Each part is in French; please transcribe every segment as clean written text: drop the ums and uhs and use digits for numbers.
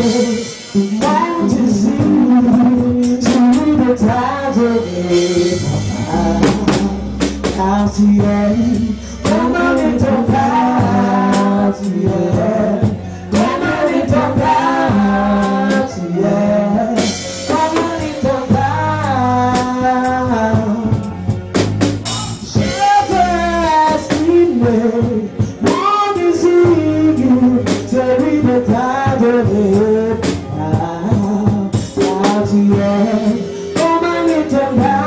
Want to see the times of it. RTA, come on into RTA, come on into RTA, come on into Shepherd's me, want to see you, tell me the times of it. RTA, come on into RTA.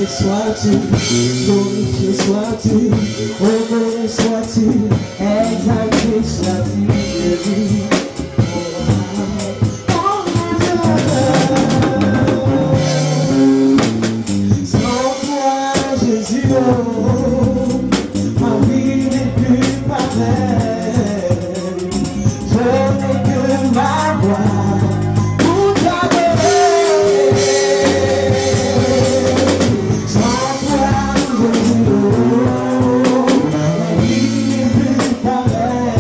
Sois-tu, glorifié sois-tu, honoré sois-tu, exalté sois-tu, Jésus. Sans toi, Jésus, ma vie n'est plus pareille. Je n'ai que ma voix pour t'adorer. Sans toi, Jésus, ma vie n'est plus pareille.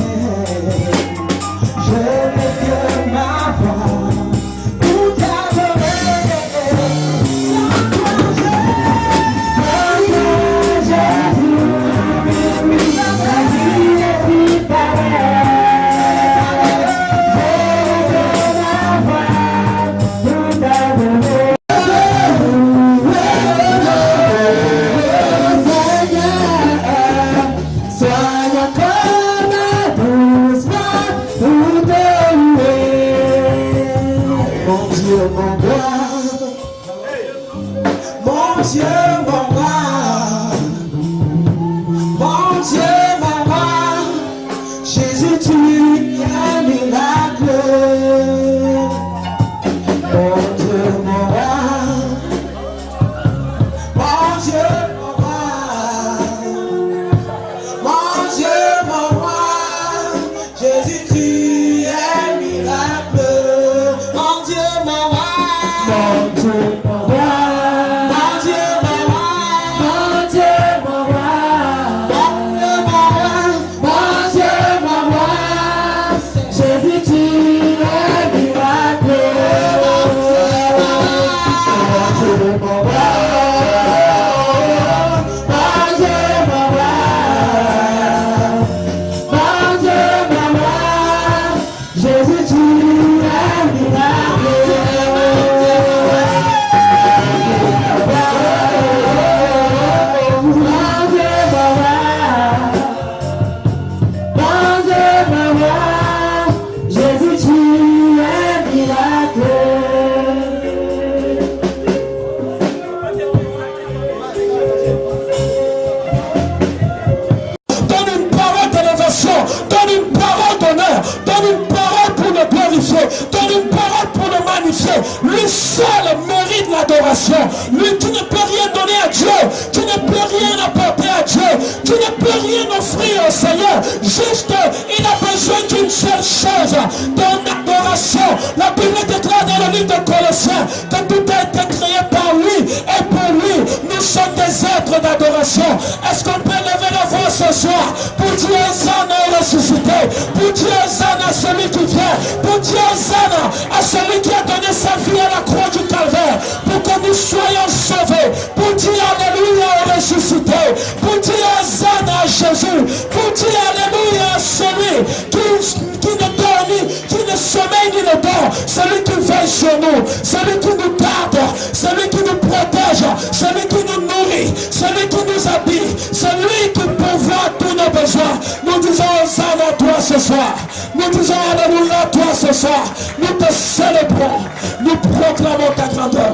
d'adoration. Lui qui ne peut rien donner à Dieu, qui ne peut rien apporter à Dieu, qui ne peut rien offrir au Seigneur. Juste, il a besoin d'une seule chose, ton adoration. La Bible déclare dans le livre de Colossiens que tout a été créé par lui et pour lui. Nous sommes des êtres d'adoration. Est-ce qu'on peut lever la voix ce soir pour dire Hosanna au ressuscité, pour dire Hosanna à celui qui vient, pour dire Hosanna à celui qui a donné sa vie à la croix du Calvaire, pour que nous soyons sauvés, pour dire Alléluia au ressuscité, pour dire Hosanna à Jésus, pour dire Alléluia à celui qui ne dort qui ne sommeille ni ne dort, celui qui veille sur nous, celui qui nous garde, celui qui nous protège, celui qui nous nourrit, celui qui nous habille, celui qui pourvoit tous nos besoins. Nous disons Hosanna à toi ce soir. Nous disons Alléluia à toi ce soir. Nous te célébrons. Nous proclamons ta grandeur.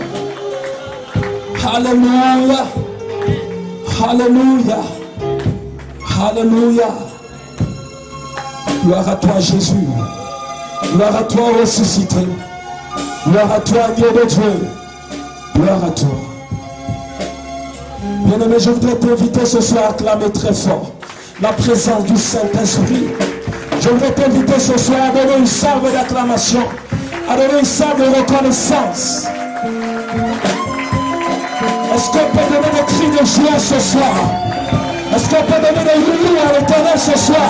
Alléluia. Alléluia. Alléluia. Gloire à toi Jésus. Gloire à toi ressuscité. Gloire à toi Dieu de Dieu. Gloire à toi. Bien-aimé, je voudrais t'inviter ce soir à acclamer très fort la présence du Saint-Esprit. Je voudrais t'inviter ce soir à donner une salve d'acclamation, à donner une salve de reconnaissance. Est-ce qu'on peut donner des cris de joie ce soir? Est-ce qu'on peut donner des louanges à l'Éternel ce soir?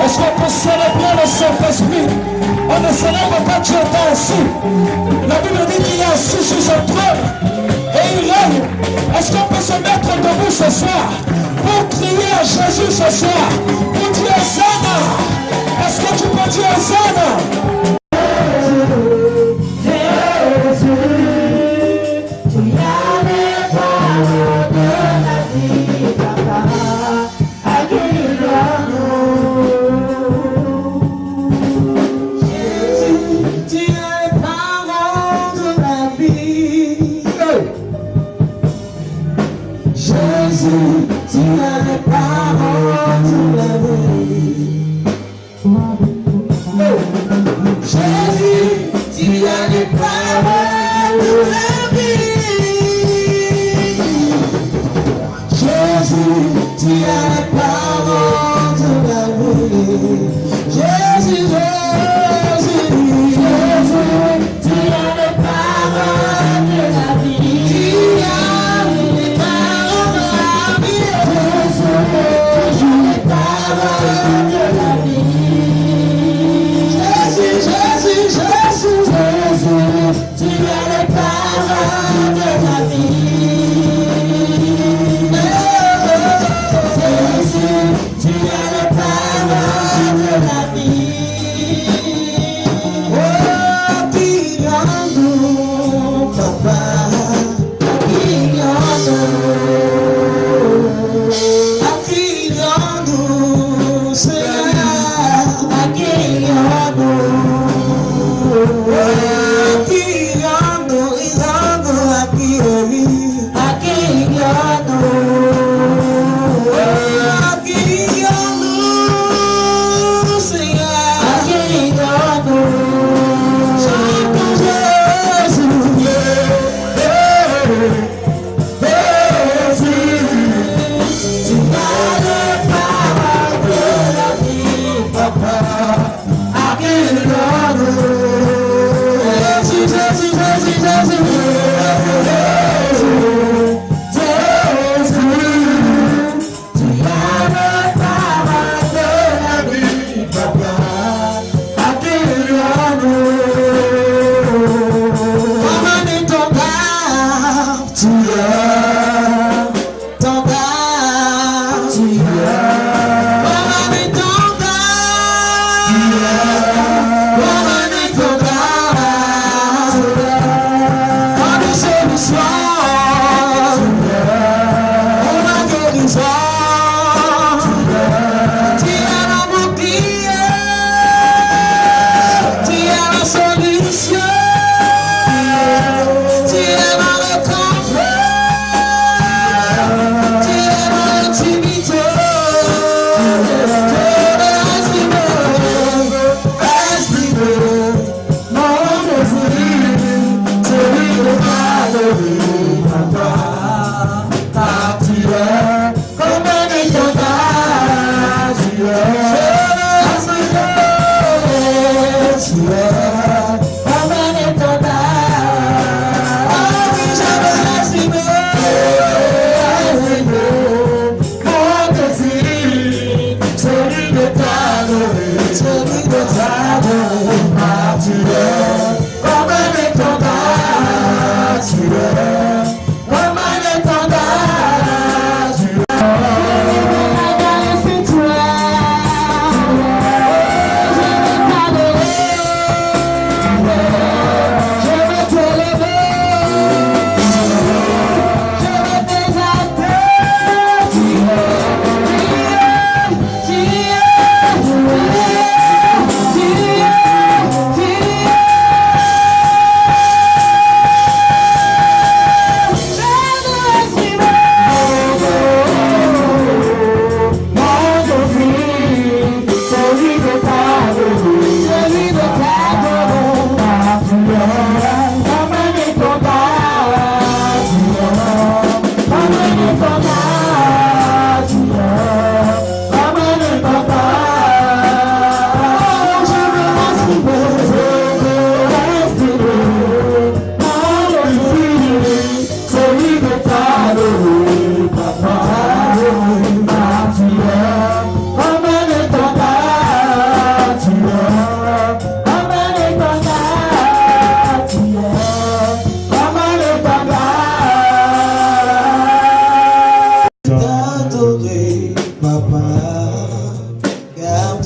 Est-ce qu'on peut célébrer le Saint-Esprit? On ne célèbre pas Dieu ainsi. La Bible dit qu'il est assis sur son trône et il règne. Est-ce qu'on peut se mettre debout ce soir pour crier à Jésus ce soir, pour dire Hosanna? Est-ce que tu peux dire Hosanna? Jésus, tu as les paroles de la vie.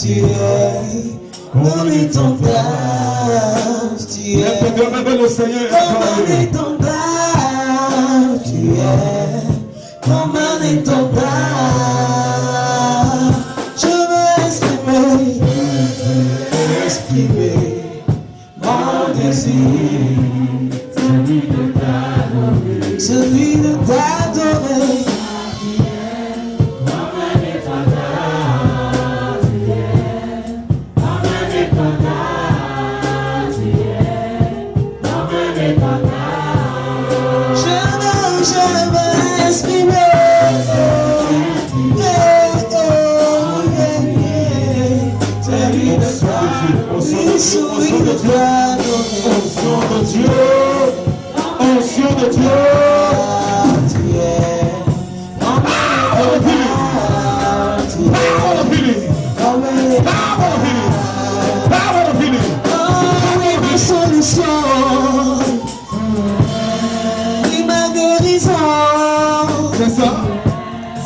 tu es mon étendard, tu es le Seigneur. comme un étendard, tu es comme un étendard. Je veux exprimer mon désir, celui de t'adorer. Onction de Dieu,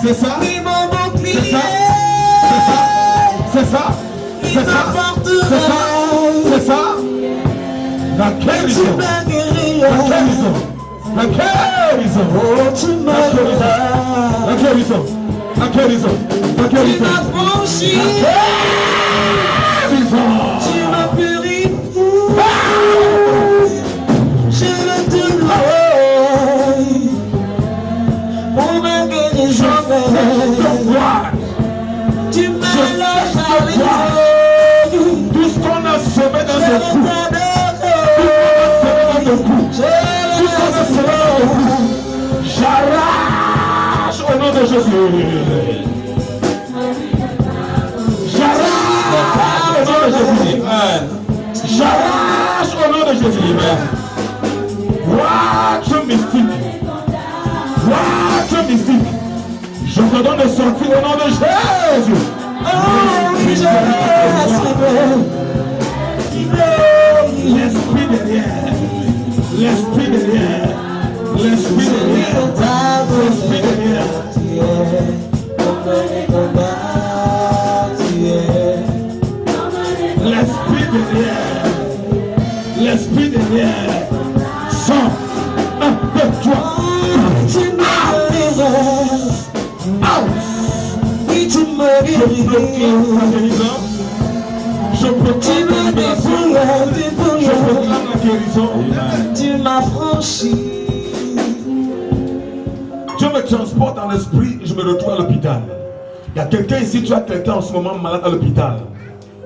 c'est ça, laquelle ils ont, tu m'as purifié, je veux te louer pour ma guérison. Tu m'as lâché tout ce qu'on a semé dans ce cou, j'arrache au nom de Jésus. J'arrache au nom de Jésus. J'arrache au nom de Jésus. Watch mystique. Watch mystique. Je te donne de sortir au nom de Jésus. L'esprit derrière. L'esprit derrière. L'esprit derrière. L'esprit derrière. L'esprit derrière. L'esprit derrière. 100. 1, 2, 3. Tu m'as oui, tu m'as guéri. Je proclame la guérison. Tu m'as franchi. Dieu me transporte dans l'esprit et je me retrouve à l'hôpital. Il y a quelqu'un ici, tu as quelqu'un en ce moment malade à l'hôpital.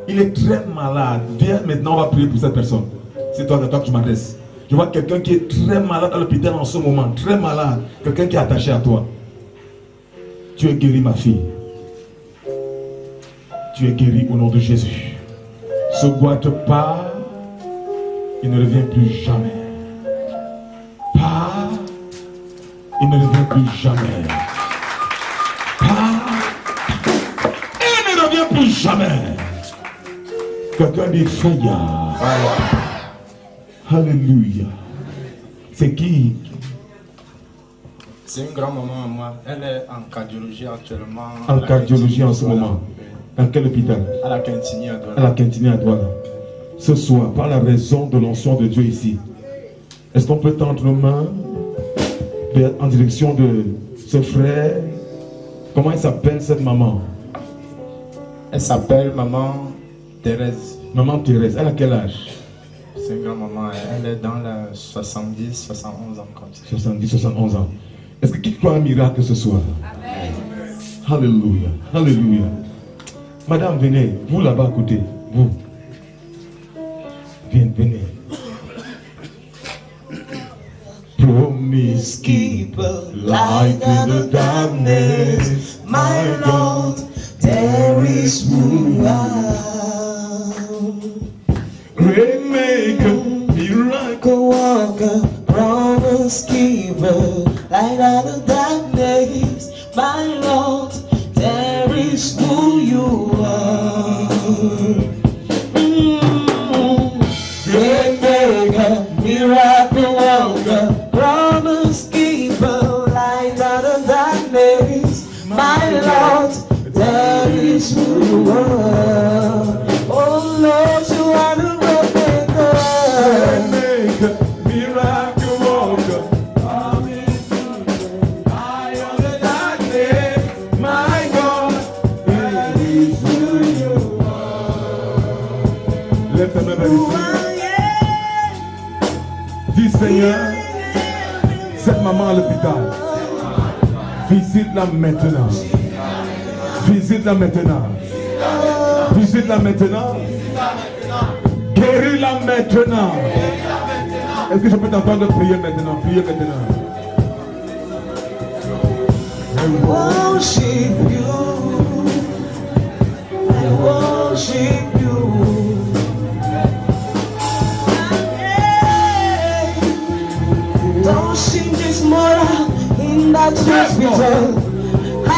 Il est très malade. Viens maintenant, on va prier pour cette personne. C'est toi, que je m'adresse. Je vois quelqu'un qui est très malade à l'hôpital en ce moment. Très malade. Quelqu'un qui est attaché à toi. Tu es guéri, ma fille. Tu es guéri au nom de Jésus. Ce boite pas, il ne revient plus jamais. Pas, il ne revient plus jamais. Pas, il ne revient plus jamais. Quelqu'un dit Faya. Alléluia. C'est qui? C'est une grand-maman à moi. Elle est en cardiologie actuellement. En cardiologie en ce moment. Dans quel hôpital? À la Quintini à Douala. À la Quintini à Douala. Ce soir, par la raison de l'onction de Dieu ici, est-ce qu'on peut tendre nos mains en direction de ce frère? Comment il s'appelle cette maman? Elle s'appelle Maman Thérèse. Maman Thérèse, elle a quel âge? C'est une grand-maman. Elle est dans la 70, 71 ans comme ça. 70, 71 ans. Est-ce que qui croit un miracle ce soir? Amen. Alléluia. Alléluia. Madame, venez. Vous là-bas à côté. Vous. Venez. Promise keeper, light in the darkness, My Lord, there is who I am. great maker, miracle Walker, promise keeper, light out of darkness. My Lord, there is who you are. Great maker, miracle worker, promise keeper, light out of darkness. My Lord, there is who you are. ici. Dis Seigneur, cette maman à l'hôpital, visite-la maintenant. Visite-la maintenant. Visite-la maintenant. Guéris-la maintenant. Est-ce que je peux t'entendre prier maintenant? Priez maintenant. I worship you. I worship you. Don't sing this more in that hospital. I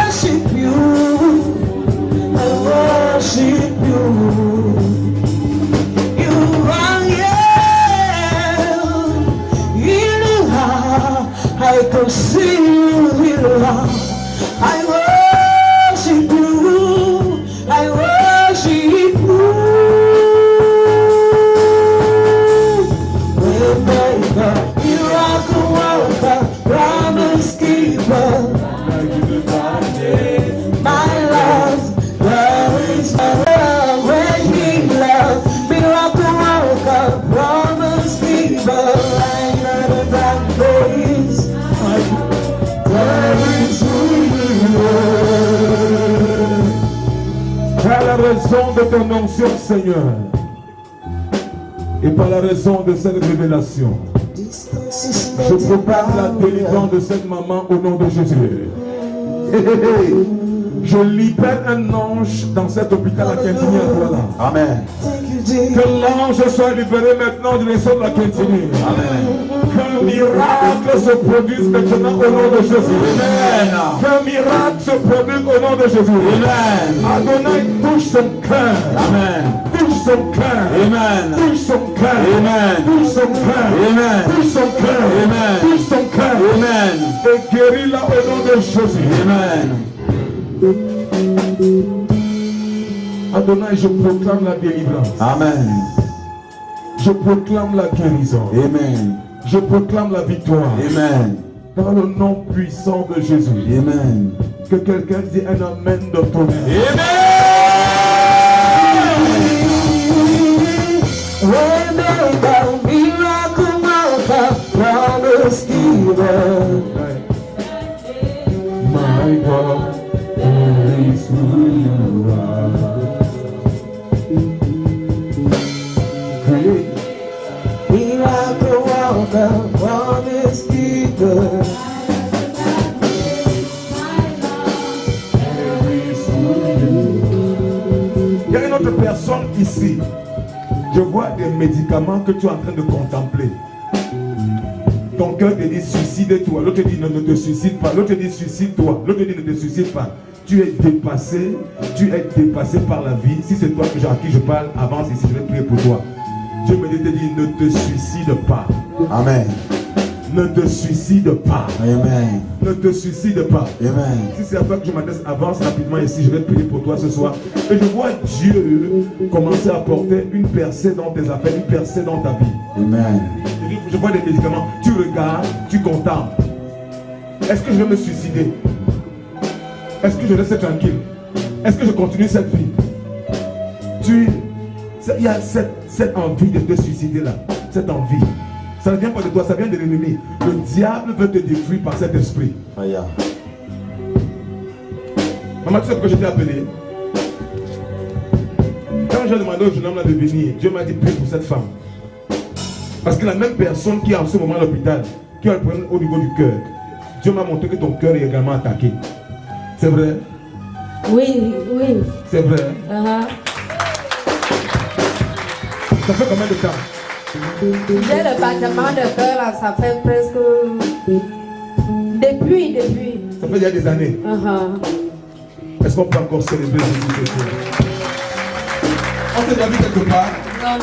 worship you. I worship you. You are here. I can see you here. I worship you. I worship you. Waymaker, miracle worker, promise keeper. My love, there is a love, great healer, miracle worker, promise keeper. Light of the dark days, there is who you are. Par la raison de ton onction, Seigneur, et par la raison de cette révélation, je proclame la délivrance de cette maman au nom de Jésus. Je libère un ange dans cet hôpital à Quintini à toi là. Amen. Que l'ange soit libéré maintenant du réseau de la Quintini. Amen. Qu'un miracle se produise maintenant au nom de Jésus. Amen. Qu'un miracle se produise au nom de Jésus. Amen. Adonai touche son cœur. Amen. Touche son cœur. Amen. Touche son cœur. Amen. Touche son cœur. Amen. Touche son cœur. Amen. Touche son cœur. Amen. Et guéris-la au nom de Jésus. Amen. Adonai, je proclame la délivrance. Amen. Je proclame la guérison. Amen. Je proclame la victoire. Amen. Dans le nom puissant de Jésus. Amen. Que quelqu'un dise un amen de ton nom. Waymaker, miracle worker, promise keeper. My God, there is who you are. Great. Miracle worker, promise keeper. Il y a une autre personne ici. Je vois des médicaments que tu es en train de contempler. Ton cœur te dit suicide-toi. L'autre te dit non, ne te suicide pas. L'autre te dit suicide-toi. L'autre te dit ne te suicide pas. Tu es dépassé par la vie. Si c'est toi à qui je parle, avance ici, je vais prier pour toi. Dieu me dit ne te suicide pas. Amen. Ne te suicide pas. Amen. Ne te suicide pas. Amen. Si c'est à toi que je m'adresse, avance rapidement ici. Je vais prier pour toi ce soir. Et je vois Dieu commencer à apporter une percée dans tes affaires, une percée dans ta vie. Amen. Je vois des médicaments. Tu regardes, tu contemples. Est-ce que je vais me suicider? Est-ce que je reste tranquille? Est-ce que je continue cette vie? Il y a cette envie de te suicider là. Cette envie. Ça ne vient pas de toi, ça vient de l'ennemi. Le diable veut te détruire par cet esprit. Maman, tu sais pourquoi je t'ai appelé? Quand j'ai demandé au jeune homme là de venir, Dieu m'a dit prie pour cette femme. Parce que la même personne qui est en ce moment à l'hôpital, qui a le problème au niveau du cœur, Dieu m'a montré que ton cœur est également attaqué. C'est vrai? Oui, oui. C'est vrai? Ça fait combien de temps? J'ai le battement de cœur là, ça fait presque... Depuis. Ça fait déjà des années. Est-ce qu'on peut encore célébrer Jésus ce jour? On s'est déjà vu quelque part? Non.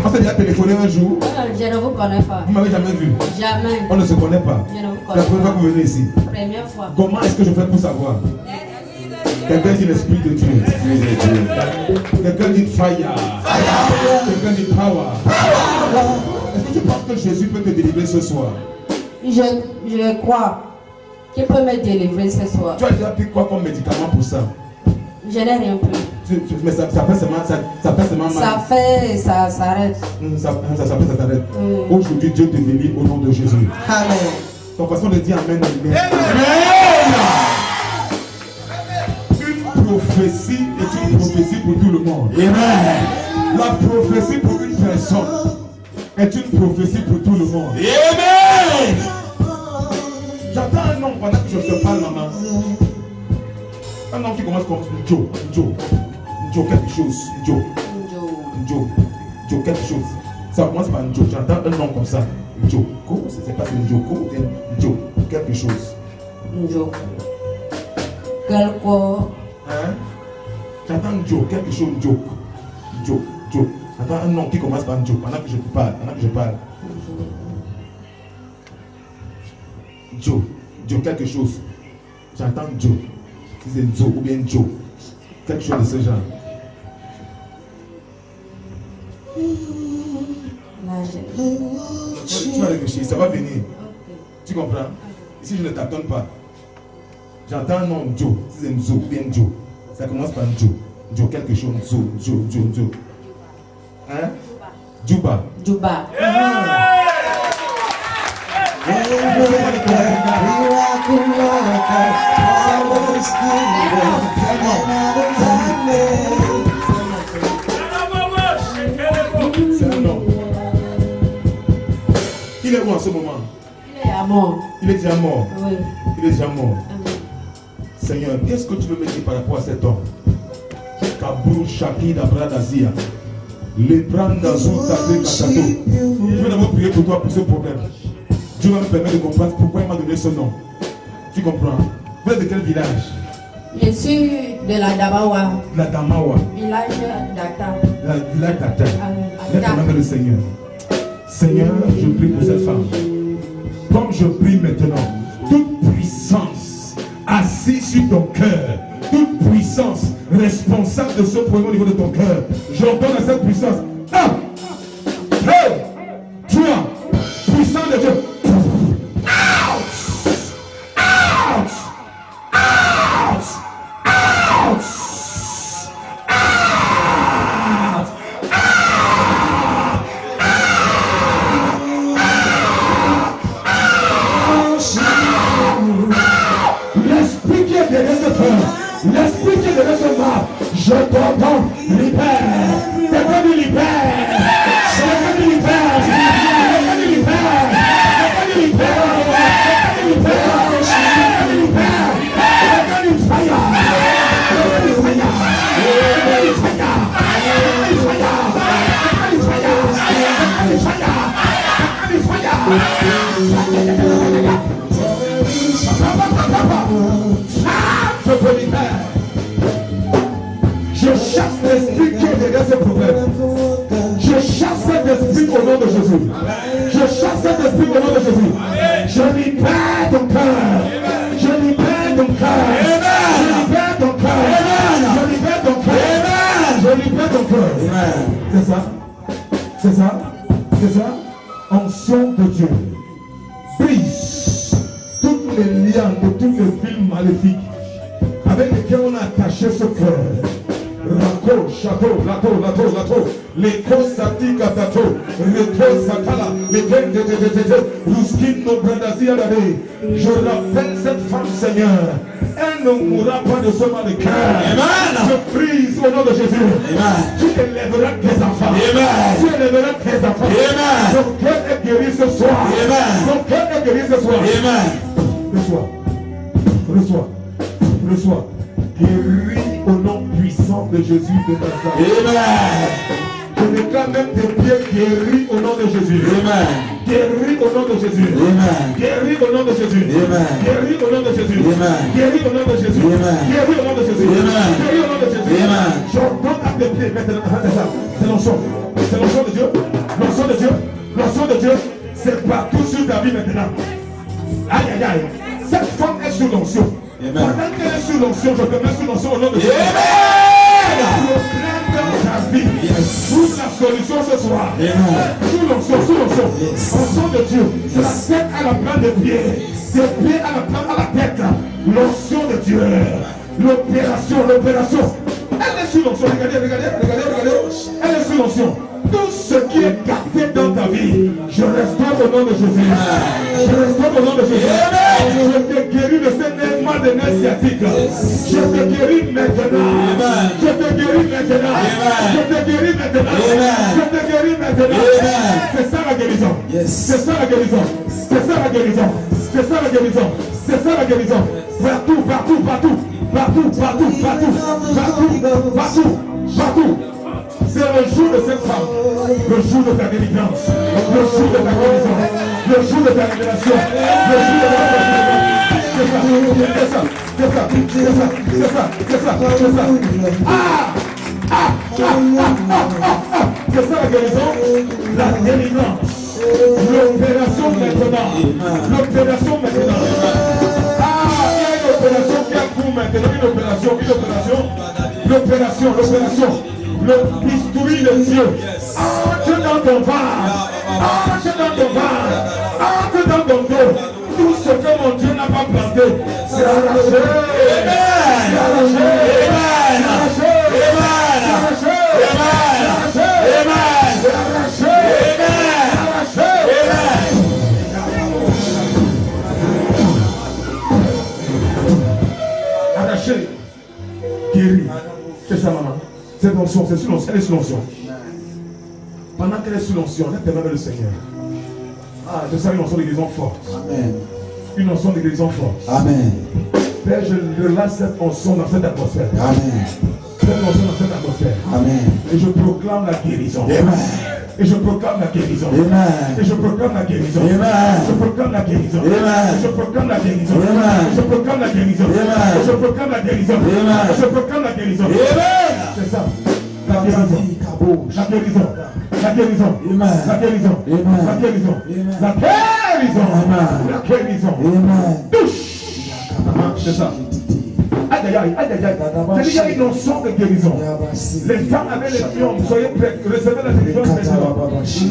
On s'est déjà téléphoné un jour? Je ne vous connais pas. Vous m'avez jamais vu? Jamais. On ne se connaît pas? Je ne vous C'est la connais première fois pas. que vous venez ici. Première fois. Comment est-ce que je fais pour savoir? Quelqu'un dit l'Esprit de Dieu. Quelqu'un dit fire. Quelqu'un dit power. Est-ce que tu penses que Jésus peut te délivrer ce soir? Je crois qu'il peut me délivrer ce soir. Tu as déjà pris quoi comme médicament pour ça? Je n'ai rien pris. Mais ça fait seulement mal. Ça fait, ça s'arrête. Ça s'arrête. Aujourd'hui, Dieu te délivre au nom de Jésus. Amen. Ton façon de dire Amen. Amen. Une prophétie est une prophétie pour tout le monde. Amen. La prophétie pour une personne est une prophétie pour tout le monde. Amen. J'entends un nom pendant que je te parle, maman. Un nom qui commence comme Joe, quelque chose. Joe, quelque chose. Ça commence par Joe. J'entends un nom comme ça. Joe. C'est pas Joko, Joe, quelque chose. Joe. Quelque. Hein? J'entends Joe, quelque chose. Joe. J'entends un nom qui commence par Joe pendant que je te parle. Joe, quelque chose. J'entends Joe. Si c'est Joe ou bien Joe. Quelque chose de ce genre. Tu vas réfléchir, ça va venir. Tu comprends? Ici, je ne t'attends pas. J'entends un nom Joe. Si c'est Joe ou bien Joe. Ça commence par Joe. Joe, quelque chose. Joe. Hein? Juba. C'est un nom. Il est où en ce moment? Il est mort. Il est déjà mort. Oui. Il est déjà mort. Amen. Seigneur, qu'est-ce que tu veux me dire par rapport à cet homme? Kabou Shaki Dabradazia. Les prendre dans un tapé Katato. Je vais d'abord prier pour toi pour ce problème. Dieu va me permettre de comprendre pourquoi il m'a donné ce nom. Tu comprends? Vous êtes de quel village? Je suis de la Damawa. La Damawa. Village d'Ata. La village d'Ata. Ata. Lève la main le Seigneur. Seigneur, je prie pour cette femme. Comme je prie maintenant, toute puissance assise sur ton cœur, toute puissance responsable de ce problème au niveau de ton cœur, j'ordonne à cette puissance. 1, 2, 3, puissance de Dieu. L'esprit qui est de ce mal, je t'ordonne, libère. C'est comme il libère. C'est comme il libère. C'est comme il libère. C'est comme il libère. C'est comme il libère. C'est comme il libère. C'est comme il fire. C'est comme il fire. C'est comme il fire. Je te libère. Je chasse l'esprit qui est derrière ce problème. Je chasse cet esprit au nom de Jésus. Je chasse cet esprit au nom de Jésus. Je libère ton cœur. Je libère ton cœur. Je libère ton cœur. Je libère ton cœur. Je libère ton cœur. C'est ça. C'est ça. C'est ça. Onction de Dieu. Brise toutes les liens de tous les fils maléfiques avec lesquels on a attaché ce cœur. Rako, château, lato, les kosati katato, les kosatala, les ruskin no bradazia d'aller. Je rappelle cette femme, Seigneur. Elle ne mourra pas de ce mal de cœur. Amen. Je prie au nom de Jésus. Amen. Tu élèveras tes enfants. Amen. Tu élèveras tes enfants. Amen. Ton cœur est guéri ce soir. Amen. Ton cœur est guéri ce soir. Amen. Reçois. Guéri au nom puissant de Jésus de Nazareth. Amen. Je déclare même tes pieds guéris au nom de Jésus. Amen. Guéris au nom de Jésus. Amen. Guéris au nom de Jésus. Amen. Guéris au nom de Jésus. Amen. Guéris au nom de Jésus. Amen. Guéris au nom de Jésus. Amen. Guéris au nom de Jésus. Amen. J'ordonne à tes pieds maintenant. C'est l'onction. C'est l'onction de Dieu. L'onction de Dieu. L'onction de Dieu. C'est partout sur ta vie maintenant. Aïe. Cette femme est sous l'onction. Pendant qu'elle est sous l'onction, je te mets sous l'onction au nom de Dieu. Proclame dans ta vie. Trouve la solution ce soir. Sous l'onction. L'onction de Dieu. De la tête à la plante des pieds. Des pieds à la plante à la tête. L'onction de Dieu. L'opération. Elle est sous l'onction. Regardez. Elle est sous l'onction. Tout ce qui est gâté dans ta vie, je restaure au nom de Jésus. Je restaure au nom de Jésus. Je te guéris de ce mal de nerfs sciatiques. Je te guéris maintenant. Je te guéris maintenant. Je te guéris maintenant. Je te guéris maintenant. C'est ça la guérison. C'est ça la guérison. C'est ça la guérison. C'est ça la guérison. C'est ça la guérison. Partout. C'est le jour de cette femme, le jour de ta délivrance, le jour de ta guérison, le jour de ta révélation, le jour de ta révélation. C'est ça. C'est ça la guérison, la délivrance, l'opération maintenant. Il y a une opération qui a cours maintenant, une opération. Le bistouri de Dieu. Entre dans ton ventre. Entre dans ton dos. Tout ce que mon Dieu n'a pas planté, c'est arraché. Arraché. Guéri. C'est ça, maman. C'est l'onction, c'est sous l'onction, elle est sous l'onction. Pendant qu'elle est sous l'onction, elle témoigne le Seigneur. Ah, je sens une onction de guérison forte. Amen. Une onction de guérison forte. Amen. Père, je relâche cette onction dans cette atmosphère. Amen. Cette onction dans cette atmosphère. Amen. Et je proclame la guérison. Amen. Et je proclame la guérison. Amen. Et je proclame la guérison. Amen. Je proclame la guérison. Amen. Je proclame la guérison. Amen. Je proclame la guérison. Amen. Je proclame la guérison. Amen. Je proclame la guérison. Amen. C'est ça. La guérison. La guérison. La guérison. Amen. La guérison. Amen. La guérison. Amen. La guérison. Amen. La guérison. Amen. Touche. C'est ça. Aïe. C'est-à-dire, il y a une onction de guérison. Les femmes avaient les pions, soyez prêts, recevez la délivrance maintenant.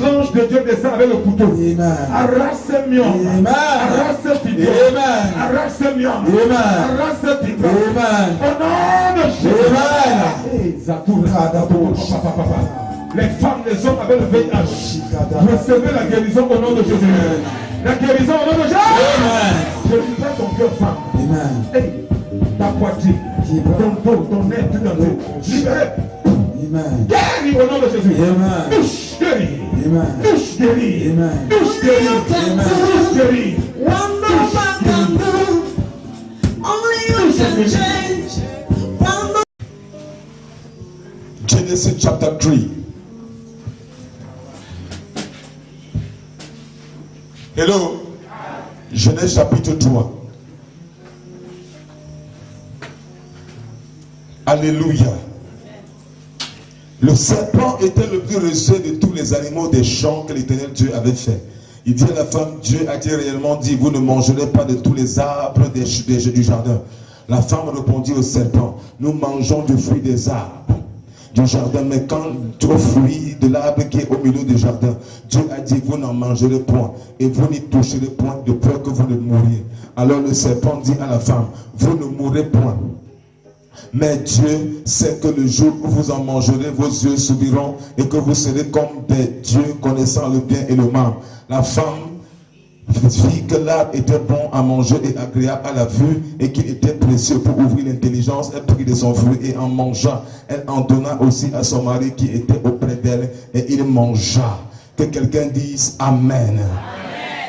L'ange de Dieu descend avec le couteau. Arrache ces mions. Arrache ces pions. Arrache ces mions. Arrache ces pions. Au nom de Jésus. Les femmes, les hommes avec le VIH. Recevez la guérison au nom de Jésus. La guérison au nom de Jésus. Je libère ton cœur, femme. Hey, ta poitrine, ton dos, ton nez, tout dans l'eau. Libéré. Guéris au nom de Jésus. Touche, guéris. Touche, guéris. Touche, guéris. Touche, guéris. Genesis chapter 3. Hello. Genèse chapitre 3. Alléluia. Le serpent était le plus rusé de tous les animaux des champs que l'Éternel Dieu avait fait. Il dit à la femme, Dieu a-t-il réellement dit, vous ne mangerez pas de tous les arbres du jardin. La femme répondit au serpent, nous mangeons du fruit des arbres du jardin, mais quand au fruit de l'arbre qui est au milieu du jardin, Dieu a dit, vous n'en mangerez point, et vous n'y toucherez point, de peur que vous ne mouriez. Alors le serpent dit à la femme, vous ne mourrez point. Mais Dieu sait que le jour où vous en mangerez, vos yeux s'ouvriront et que vous serez comme des dieux connaissant le bien et le mal. La femme vit que l'arbre était bon à manger et agréable à la vue et qu'il était précieux pour ouvrir l'intelligence. Elle prit de son fruit et en mangea. Elle en donna aussi à son mari qui était auprès d'elle et il mangea. Que quelqu'un dise Amen.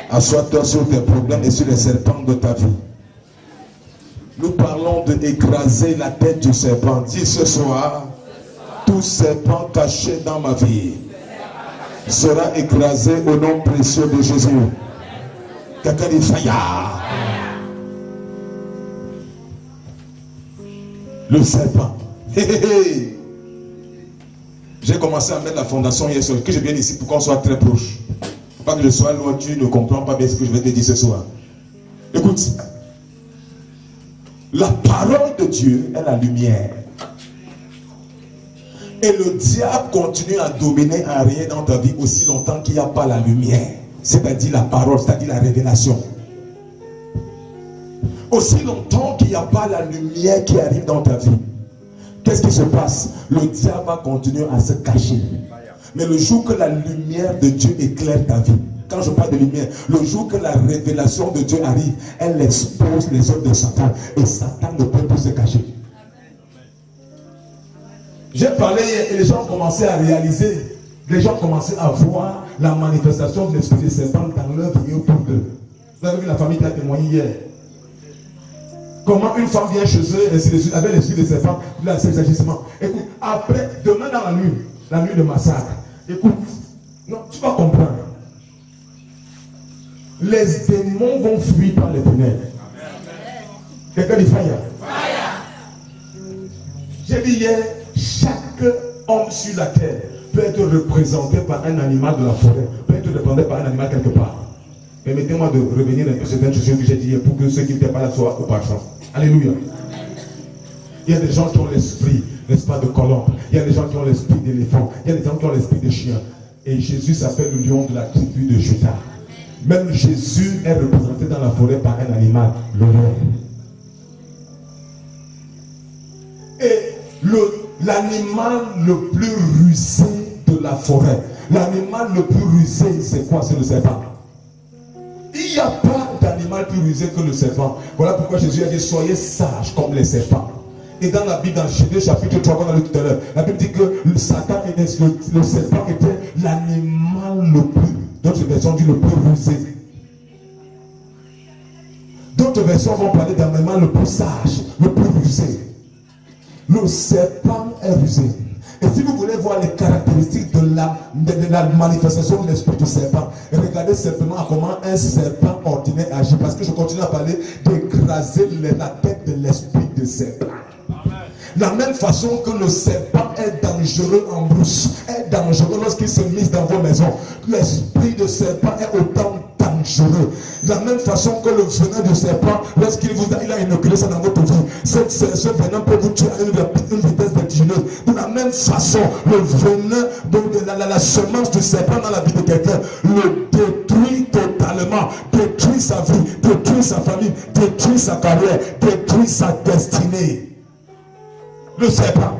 Assois-toi sur tes problèmes et sur les serpents de ta vie. Nous parlons de écraser la tête du serpent. Dis ce soir, tout serpent caché dans ma vie sera écrasé au nom précieux de Jésus. Quelqu'un dit Faya. Le serpent. J'ai commencé à mettre la fondation hier soir. Que je vienne ici pour qu'on soit très proche. Pas que je sois loin, tu ne comprends pas bien ce que je vais te dire ce soir. Écoute. La parole de Dieu est la lumière. Et le diable continue à dominer un rien dans ta vie aussi longtemps qu'il n'y a pas la lumière. C'est-à-dire la parole, c'est-à-dire la révélation. Aussi longtemps qu'il n'y a pas la lumière qui arrive dans ta vie, qu'est-ce qui se passe? Le diable va continuer à se cacher. Mais le jour que la lumière de Dieu éclaire ta vie, quand je parle de lumière, le jour que la révélation de Dieu arrive, elle expose les œuvres de Satan. Et Satan ne peut plus se cacher. J'ai parlé et les gens commençaient à réaliser, les gens commençaient à voir la manifestation de l'esprit de serpent dans leur vie et autour d'eux. Vous avez vu la famille qui a témoigné hier. Comment une femme vient chez eux et ainsi de suite, avec l'esprit de serpent, là c'est l'agissement. Écoute, après, demain dans la nuit de massacre, écoute, non, tu vas comprendre. Les démons vont fuir par les fenêtres. Quelqu'un dit fire. J'ai dit hier, chaque homme sur la terre peut être représenté par un animal de la forêt, peut être représenté par un animal quelque part. Permettez-moi de revenir un peu sur certaines choses que j'ai dit hier pour que ceux qui n'étaient pas là soient au parfum. Alléluia. Il y a des gens qui ont l'esprit, n'est-ce pas, de colombe. Il y a des gens qui ont l'esprit d'éléphant. Il y a des gens qui ont l'esprit de chien. Et Jésus s'appelle le lion de la tribu de Juda. Même Jésus est représenté dans la forêt par un animal, le lion. Et l'animal le plus rusé de la forêt, l'animal le plus rusé, c'est quoi? C'est le serpent. Il n'y a pas d'animal plus rusé que le serpent. Voilà pourquoi Jésus a dit soyez sages comme les serpents. Et dans la Bible, dans Genèse chapitre 3, on a lu tout à l'heure, la Bible dit que le serpent était l'animal le plus, d'autres versions disent le plus rusé. D'autres versions vont parler d'un animal le plus sage, le plus rusé. Le serpent est rusé. Et si vous voulez voir les caractéristiques de la manifestation de l'esprit du serpent, regardez simplement comment un serpent ordinaire agit. Parce que je continue à parler d'écraser la tête de l'esprit de serpent. La même façon que le serpent est dangereux en brousse, est dangereux lorsqu'il se mise dans vos maisons. L'esprit de serpent est autant dangereux. De la même façon que le venin du serpent, lorsqu'il a inoculé ça dans votre vie, ce venin peut vous tuer à une vitesse vertigineuse. De la même façon, le venin, la semence du serpent dans la vie de quelqu'un, le détruit totalement, détruit sa vie, détruit sa famille, détruit sa carrière, détruit sa destinée. Le serpent.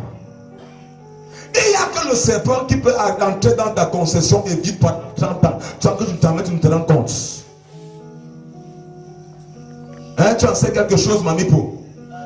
Et il n'y a que le serpent qui peut entrer dans ta concession et vivre pendant 30 ans sans que tu ne te rends compte. Hein, tu en sais quelque chose, Mamipo?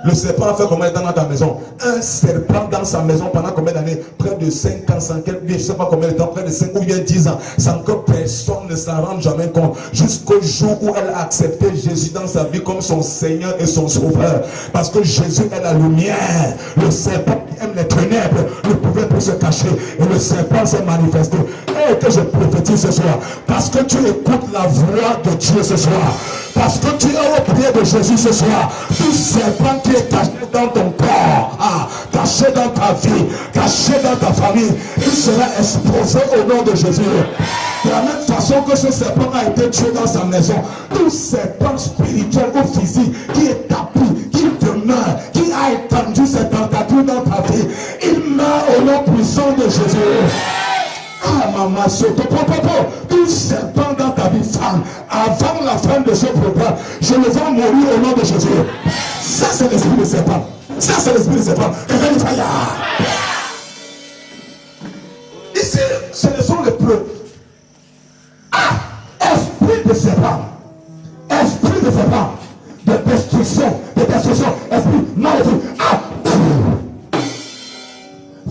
Le serpent a fait combien de temps dans ta maison? Un serpent dans sa maison pendant combien d'années? Près de 5 ans, je ne sais pas combien de temps, près de 5 ou bien 10 ans, sans que personne ne s'en rende jamais compte. Jusqu'au jour où elle a accepté Jésus dans sa vie comme son Seigneur et son Sauveur. Parce que Jésus est la lumière. Le serpent qui aime les ténèbres ne pouvait plus se cacher. Et le serpent s'est manifesté. Et que je prophétise ce soir. Parce que tu écoutes la voix de Dieu ce soir. Parce que tu es au pied de Jésus ce soir. Tout serpent qui est caché dans ton corps, caché dans ta vie, caché dans ta famille, il sera exposé au nom de Jésus. De la même façon que ce serpent a été tué dans sa maison, tout serpent spirituel ou physique qui est tapis, qui demeure, qui a étendu ses tentations dans ta vie, il meurt au nom puissant de Jésus. Ah, maman, tout serpent dans ta vie, femme, avant la fin de ce programme, je le vois mourir au nom de Jésus. Ça, c'est l'esprit de serpent. Ça, c'est l'esprit de serpent. Ici, ce sont les preuves. Ah, esprit de serpent. Esprit de serpent. De destruction. Esprit maléfique. Ah,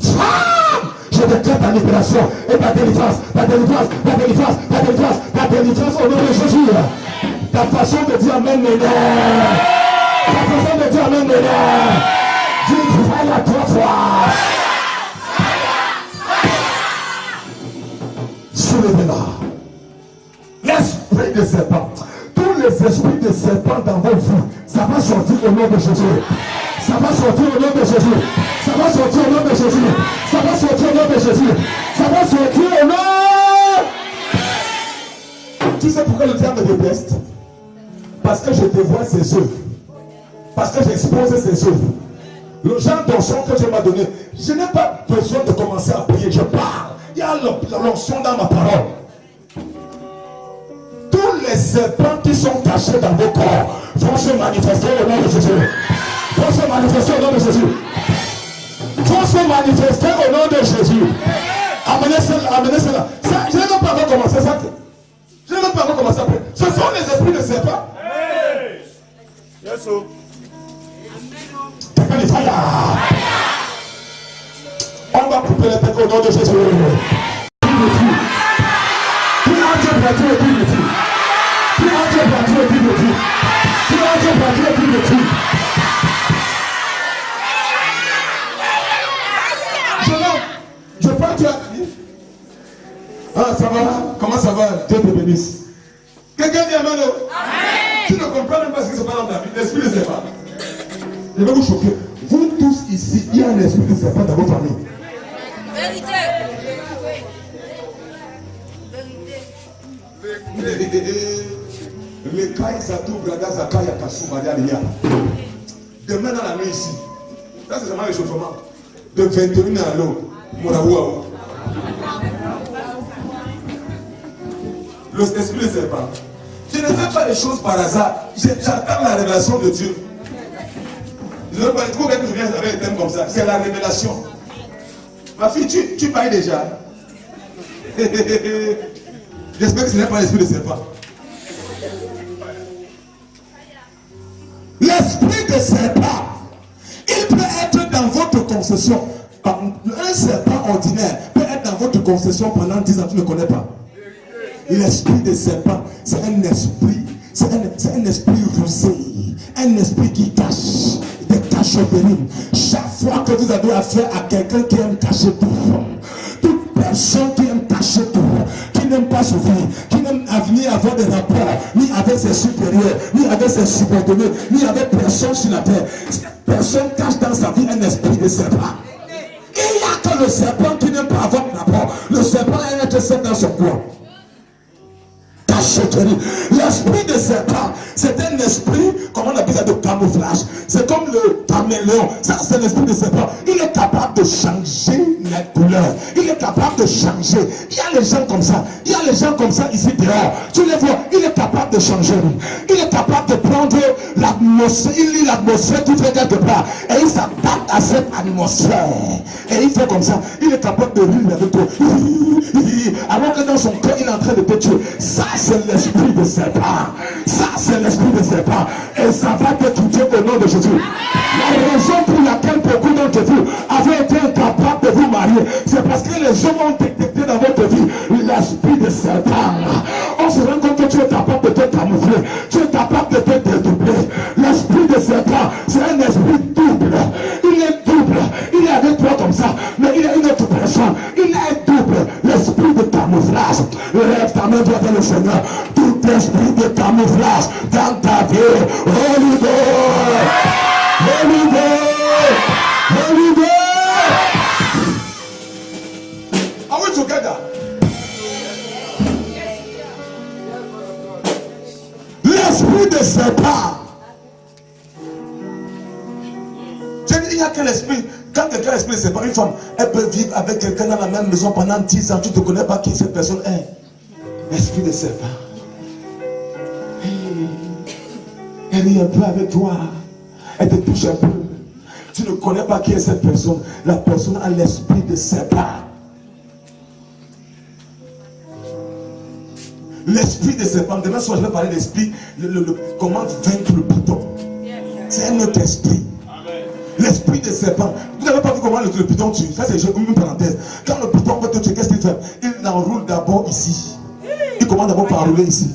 femme, je déclare ta libération et ta délivrance. Ta délivrance au nom de Jésus. Ta façon de dire amen m'énerve. Ta façon de dire amen m'énerve. Dis fire 3 fois. Soulevez-la. L'esprit de serpent. Tous les esprits de serpent dans vos vies, ça va sortir au nom de Jésus. Ça va sortir au nom de Jésus. Ça va sortir au nom de Jésus. Ça va sortir au nom de Jésus. Ça va sortir au nom. Tu sais pourquoi le diable me déteste? Parce que je dévoile ses œuvres. Parce que j'expose ses œuvres. Le genre d'onction que Dieu m'a donné, je n'ai pas besoin de commencer à prier. Je parle. Il y a l'onction dans ma parole. Tous les serpents qui sont cachés dans vos corps vont se manifester au nom de Jésus. Vont se manifester au nom de Jésus. vont se manifester au nom de Jésus. Amenez cela, amenez cela. Ça, je n'ai même pas encore commencé ça. Je n'ai même pas encore commencé après. Ce sont les esprits de serpent. Yes, sir. On va couper les têtes au nom de Jésus. Je parle, tu as dit. Ah, ça va? Comment ça va? Dieu te bénisse. Quelqu'un dit amen. Tu ne comprends même pas ce qui se passe dans ta vie. L'esprit ne sait pas. Je vais vous choquer. Vous tous ici, il y a un esprit de serpent dans votre famille. Vérité. Les cailles, ça tout, regarde, ça caille à Kassou, Maria. Demain dans la nuit ici, ça c'est seulement l'échauffement. De 21 à l'eau, Moraouaou. L'esprit ne sait pas. Je ne fais pas les choses par hasard. J'attends la révélation de Dieu. Je ne veux pas dire que je viens avec un thème comme ça. C'est la révélation. Ma fille, tu bailles déjà. J'espère que ce n'est pas l'esprit de serpent. L'esprit de serpent, il peut être dans votre concession. Un serpent ordinaire peut être dans votre concession pendant 10 ans, tu ne connais pas. L'esprit de serpent, c'est un esprit, c'est un esprit rusé, un esprit qui cache, des cachotteries. Chaque fois que vous avez affaire à quelqu'un qui aime cacher tout, toute personne qui aime cacher tout, qui n'aime pas s'ouvrir, qui n'aime venir avoir des rapports, ni avec ses supérieurs, ni avec ses subordonnés, ni avec personne sur la terre. Cette personne cache dans sa vie un esprit de serpent. Il n'y a que le serpent qui n'aime pas avoir de rapport. Le serpent est être seul dans son coin. L'esprit de serpent, c'est un esprit, comment on appelle ça, de camouflage. C'est comme le caméléon. Ça, c'est l'esprit de serpent. Il est capable de changer la couleur. Il est capable de changer. Il y a les gens comme ça. Il y a les gens comme ça ici dehors. Tu les vois, il est capable de changer. Il est capable de prendre l'atmosphère. Il lit l'atmosphère qui fait quelque part. Et il s'adapte à cette atmosphère. Et il fait comme ça. Il est capable de rire avec toi. Alors que dans son cœur, il est en train de te tuer. Ça, c'est l'esprit de serpent. Ça, c'est l'esprit de serpent. Et ça va te quitter au nom de Jésus. La raison pour laquelle beaucoup d'entre vous avaient été incapables de vous marier, c'est parce que les hommes ont détecté dans votre vie l'esprit de serpent. On se rend compte que tu es capable de te camoufler. Tu es capable de te dédoubler. L'esprit de serpent, c'est un esprit double. Il est double. Il est avec toi comme ça. Mais il est une autre personne. Il est double. L'esprit de camouflage. Lève ta main vers le Seigneur. Tout esprit de camouflage dans ta vie. Holy God. Holy God. Holy God. Are we together? L'esprit de serpent. Il n'y a que l'esprit. Quand quelqu'un esprit de serpent, une femme, elle peut vivre avec quelqu'un dans la même maison pendant 10 ans. Tu ne te connais pas qui cette personne est. L'esprit de serpent. Elle rit un peu avec toi. Elle te touche un peu. Tu ne connais pas qui est cette personne. La personne a l'esprit de serpent. L'esprit de serpent. Demain soir, je vais parler d'esprit. Comment vaincre le python. C'est un autre esprit. L'esprit de serpent. Vous n'avez pas vu comment le python tue. Ça, c'est une parenthèse. Quand le python va te tuer, qu'est-ce qu'il fait? Il enroule d'abord ici. Il commence d'abord par rouler ici.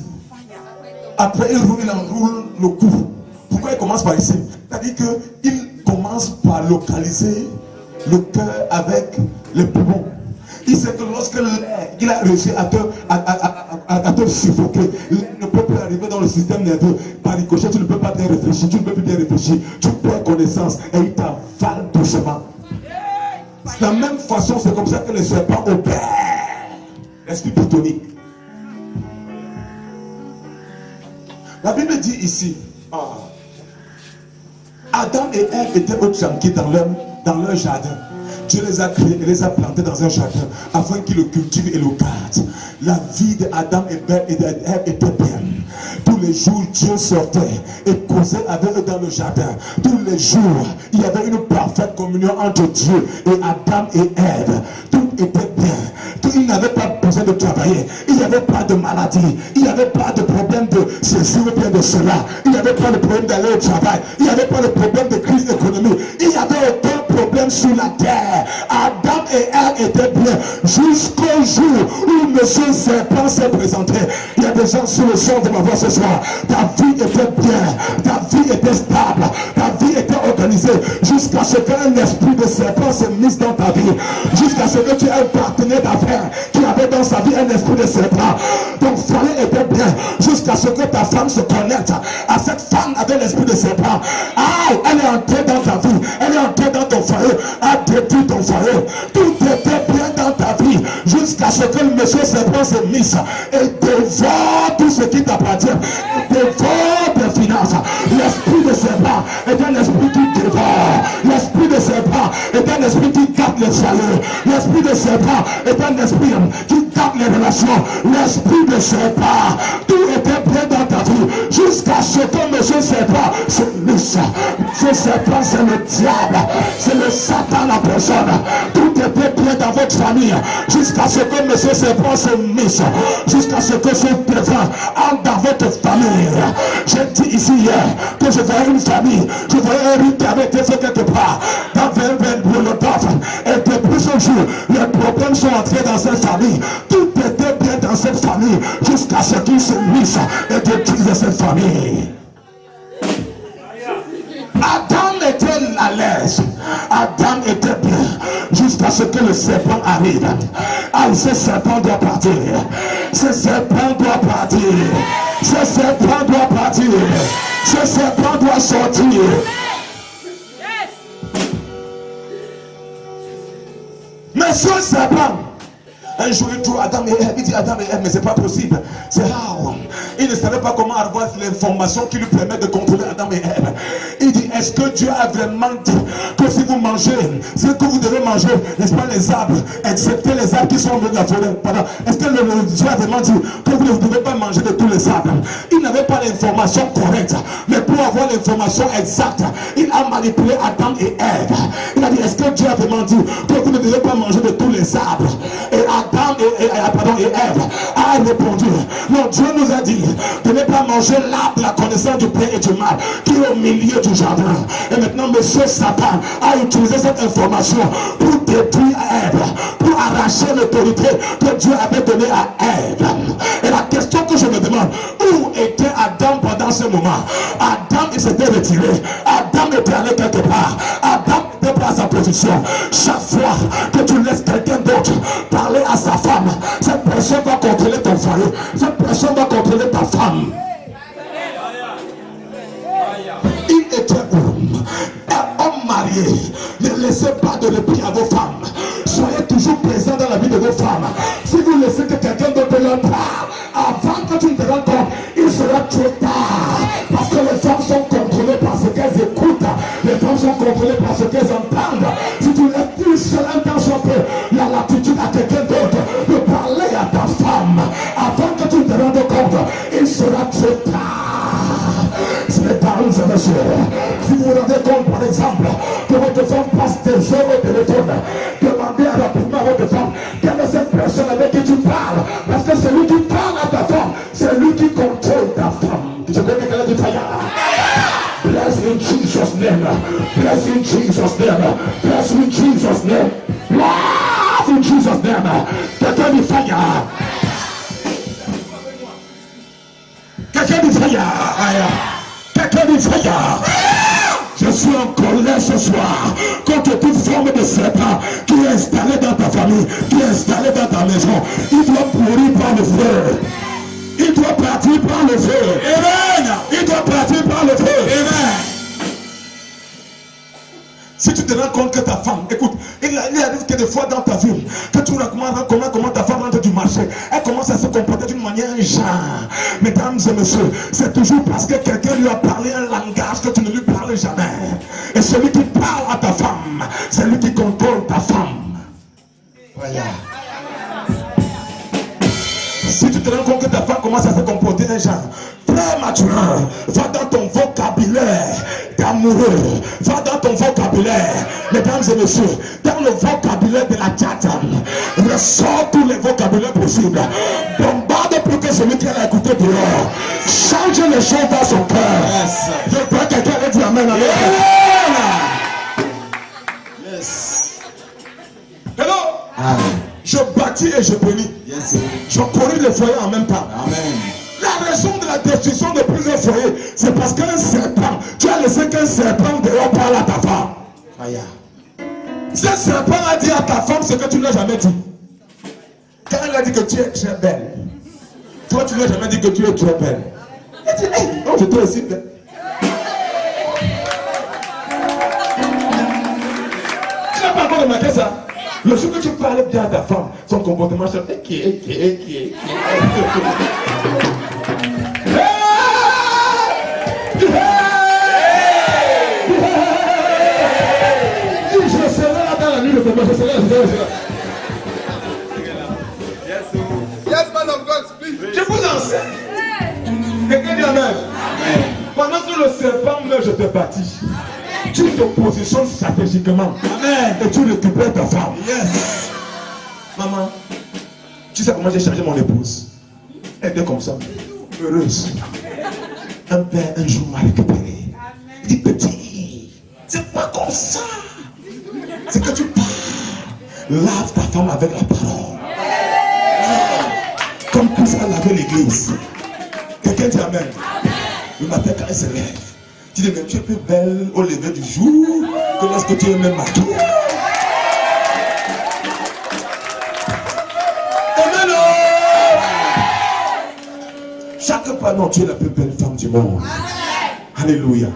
Après, il enroule le cou. Pourquoi il commence par ici? C'est-à-dire qu'il commence par localiser le cœur avec les poumons. Il sait que lorsque il a réussi à te suffoquer, il ne peut plus arriver dans le système nerveux. Par ricochet, tu ne peux pas bien réfléchir, tu ne peux plus bien réfléchir. Tu perds connaissance et il t'avale doucement. De la même façon, c'est comme ça que les serpents opèrent. L'esprit pythonique. La Bible dit ici, Adam et Ève étaient tranquilles dans leur jardin. Dieu les a créés et les a plantés dans un jardin afin qu'ils le cultivent et le gardent. La vie d'Adam et d'Ève était bien. Tous les jours, Dieu sortait et causait avec eux dans le jardin. Tous les jours, il y avait une parfaite communion entre Dieu et Adam et Ève. Tout était bien. Il n'avait pas besoin de travailler. Il n'y avait pas de maladie. Il n'y avait pas de problème de ceci ou bien de cela. Il n'y avait pas de problème d'aller au travail. Il n'y avait pas de problème de crise économique. Il n'y avait aucun problème sur la terre. Adam et Ève étaient bien jusqu'au jour où Monsieur Serpent s'est présenté. Il y a des gens sur le son de ma voix ce soir. Ta vie était bien. Ta vie était stable. Ta vie était organisée jusqu'à ce qu'un esprit de serpent se mise dans ta vie. Jusqu'à ce que tu aies un partenaire d'affaires qui avait dans sa vie un esprit de serpent. Ton foyer était bien jusqu'à ce que ta femme se connecte à cette femme avec l'esprit de serpent. Ah, elle est entrée dans ta vie, elle est entrée dans ton foyer, a détruit ton foyer. Tout était bien dans ta vie jusqu'à ce que le monsieur serpent se mise et dévore tout ce qui t'appartient, dévore tes finances. L'esprit de serpent est un esprit qui dévore. L'esprit de serpent est un esprit qui garde les foyers. L'esprit de serpent est un esprit qui garde les relations. L'esprit de serpent, tout était bien dans ta vie jusqu'à ce que monsieur serpent se lisse. Ce serpent, c'est le diable, c'est le Satan la personne. Tout était bien dans votre famille jusqu'à ce que monsieur serpent se mise, jusqu'à ce que ce dévin entre dans votre famille. J'ai dit ici hier que je voyais une famille, je voyais un rite qui avait été fait quelque part dans Molotov, et depuis ce jour les problèmes sont entrés dans cette famille. Tout était bien dans cette famille jusqu'à ce qu'ils se misent et détruisent cette famille. Adam était à l'aise, Adam était bien jusqu'à ce que le serpent arrive. Ah, ce serpent doit partir, ce serpent doit partir, ce serpent doit partir, ce serpent doit sortir. Mais ce serpent, un jour il trouve Adam et Ève, il dit Adam et Ève, mais c'est pas possible. C'est rare. Il ne savait pas comment avoir l'information qui lui permet de contrôler Adam et Ève. Il dit, est-ce que Dieu a vraiment dit que si vous mangez, ce que vous devez manger, n'est-ce pas les arbres, excepté les arbres qui sont au milieu de la forêt? Est-ce que Dieu a vraiment dit que vous ne devez pas manger de tous les arbres? Il n'avait pas l'information correcte, mais pour avoir l'information exacte, il a manipulé Adam et Ève. Il a dit, est-ce que Dieu a vraiment dit que vous ne devez pas manger de tous les arbres? Et Adam et Ève a répondu, non, Dieu nous a dit de ne pas manger l'arbre de la connaissance du bien et du mal qui est au milieu du jardin. Et maintenant monsieur Satan a utilisé cette information pour détruire Ève, pour arracher l'autorité que Dieu avait donnée à Ève. Et la question que je me demande, où était Adam pendant ce moment? Adam, il s'était retiré, Adam était allé quelque part, Adam n'était pas à sa position. Chaque fois que tu laisses quelqu'un d'autre parler à sa femme, cette personne va contrôler ton foyer, cette personne va contrôler ta femme. Il était un homme marié. Ne laissez pas de répit à vos femmes. Soyez toujours présents dans la vie de vos femmes. Si vous laissez que quelqu'un d'autre leur parle, avant que tu ne te rendes compte, il sera trop tard. Parce que les femmes sont contrôlées par ce qu'elles écoutent. Les femmes sont contrôlées par ce qu'elles entendent. Si tu laisses une seule intention, il y a l'attitude à quelqu'un d'autre de parler à ta femme. Avant que tu ne te rendes compte, il sera trop tard. Mesdames et messieurs, si vous vous rendez compte par exemple que votre femme passe des heures au téléphone, demandez rapidement à votre femme quelle est cette personne avec qui tu parles, parce que c'est lui qui parle à ta femme, c'est lui qui contrôle ta femme. Je connais qu'elle a du fire. Bless in Jesus' name, bless in Jesus' name, bless in Jesus' name, bless in Jesus' name. Quelqu'un du fire. Quelqu'un du fire. Quelqu'un du fire. Je suis en colère ce soir contre toute forme de serpent qui est installé dans ta famille, qui est installé dans ta maison. Il doit pourrir par le feu. Il doit partir par le feu. Amen. Il doit partir par le feu. Amen. Si tu te rends compte que ta femme, écoute, il arrive que des fois dans ta vie, que tu recommandes comment ta femme rentre du marché, elle commence à se comporter d'une manière genre. Mesdames et messieurs, c'est toujours parce que quelqu'un lui a parlé un langage que tu ne lui parles jamais. Et celui qui parle à ta femme, c'est lui qui contrôle ta femme. Si tu te rends compte que ta femme commence à se comporter un genre, frère Mathurin, va dans ton vocabulaire d'amoureux, va dans ton vocabulaire, mesdames et messieurs, dans le vocabulaire de la tchata, ressort tous les vocabulaires possibles, bombarde plus que celui qui a écouté dehors, change les choses dans son cœur. Je crois que quelqu'un a dit amen. Hello. Je bâtis et je bénis. Je corrige les foyers en même temps. La raison de la destruction de plusieurs foyers, c'est parce qu'un serpent, tu as laissé qu'un serpent dehors parle à ta femme. Ce serpent a dit à ta femme ce que tu ne l'as jamais dit. Quand elle a dit que tu es très belle, toi tu ne l'as jamais dit que tu es très belle. Elle dit, hey, non, je te aussi belle. Tu n'as pas encore remarqué ça? Le jour que tu parlais bien à ta femme, son comportement change. Je serai là dans la nuit de combat, je serai là. Yes, man of God, speak. Je vous enseigne. Quelqu'un dit amen. Pendant que le serpent meurt, je te bâtis. Tu te positionnes stratégiquement. Et tu récupères ta femme. Maman, tu sais comment j'ai changé mon épouse? Elle était comme ça, heureuse. Un père un jour m'a récupéré. Il dit, petit, c'est pas comme ça. C'est que tu parles. Lave ta femme avec la parole. Comme Christ a lavé l'église. Quelqu'un dit amen. Le matin quand elle se lève, tu dis, mais tu es plus belle au lever du jour que lorsque tu es même maquillée. Amen. Chaque pas, non, tu es la plus belle femme du monde. Alléluia.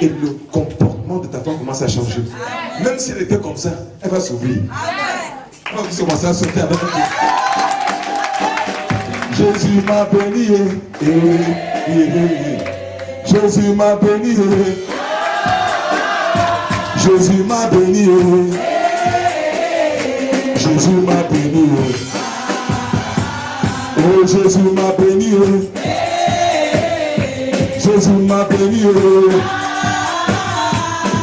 Et le comportement de ta femme commence à changer. Même si elle était comme ça, elle va s'ouvrir. On va commencer à sauter avec elle. Jésus m'a béni. Jésus m'a béni. Jésus m'a béni. Jésus m'a béni. Oh, Jésus m'a béni. Jésus m'a béni.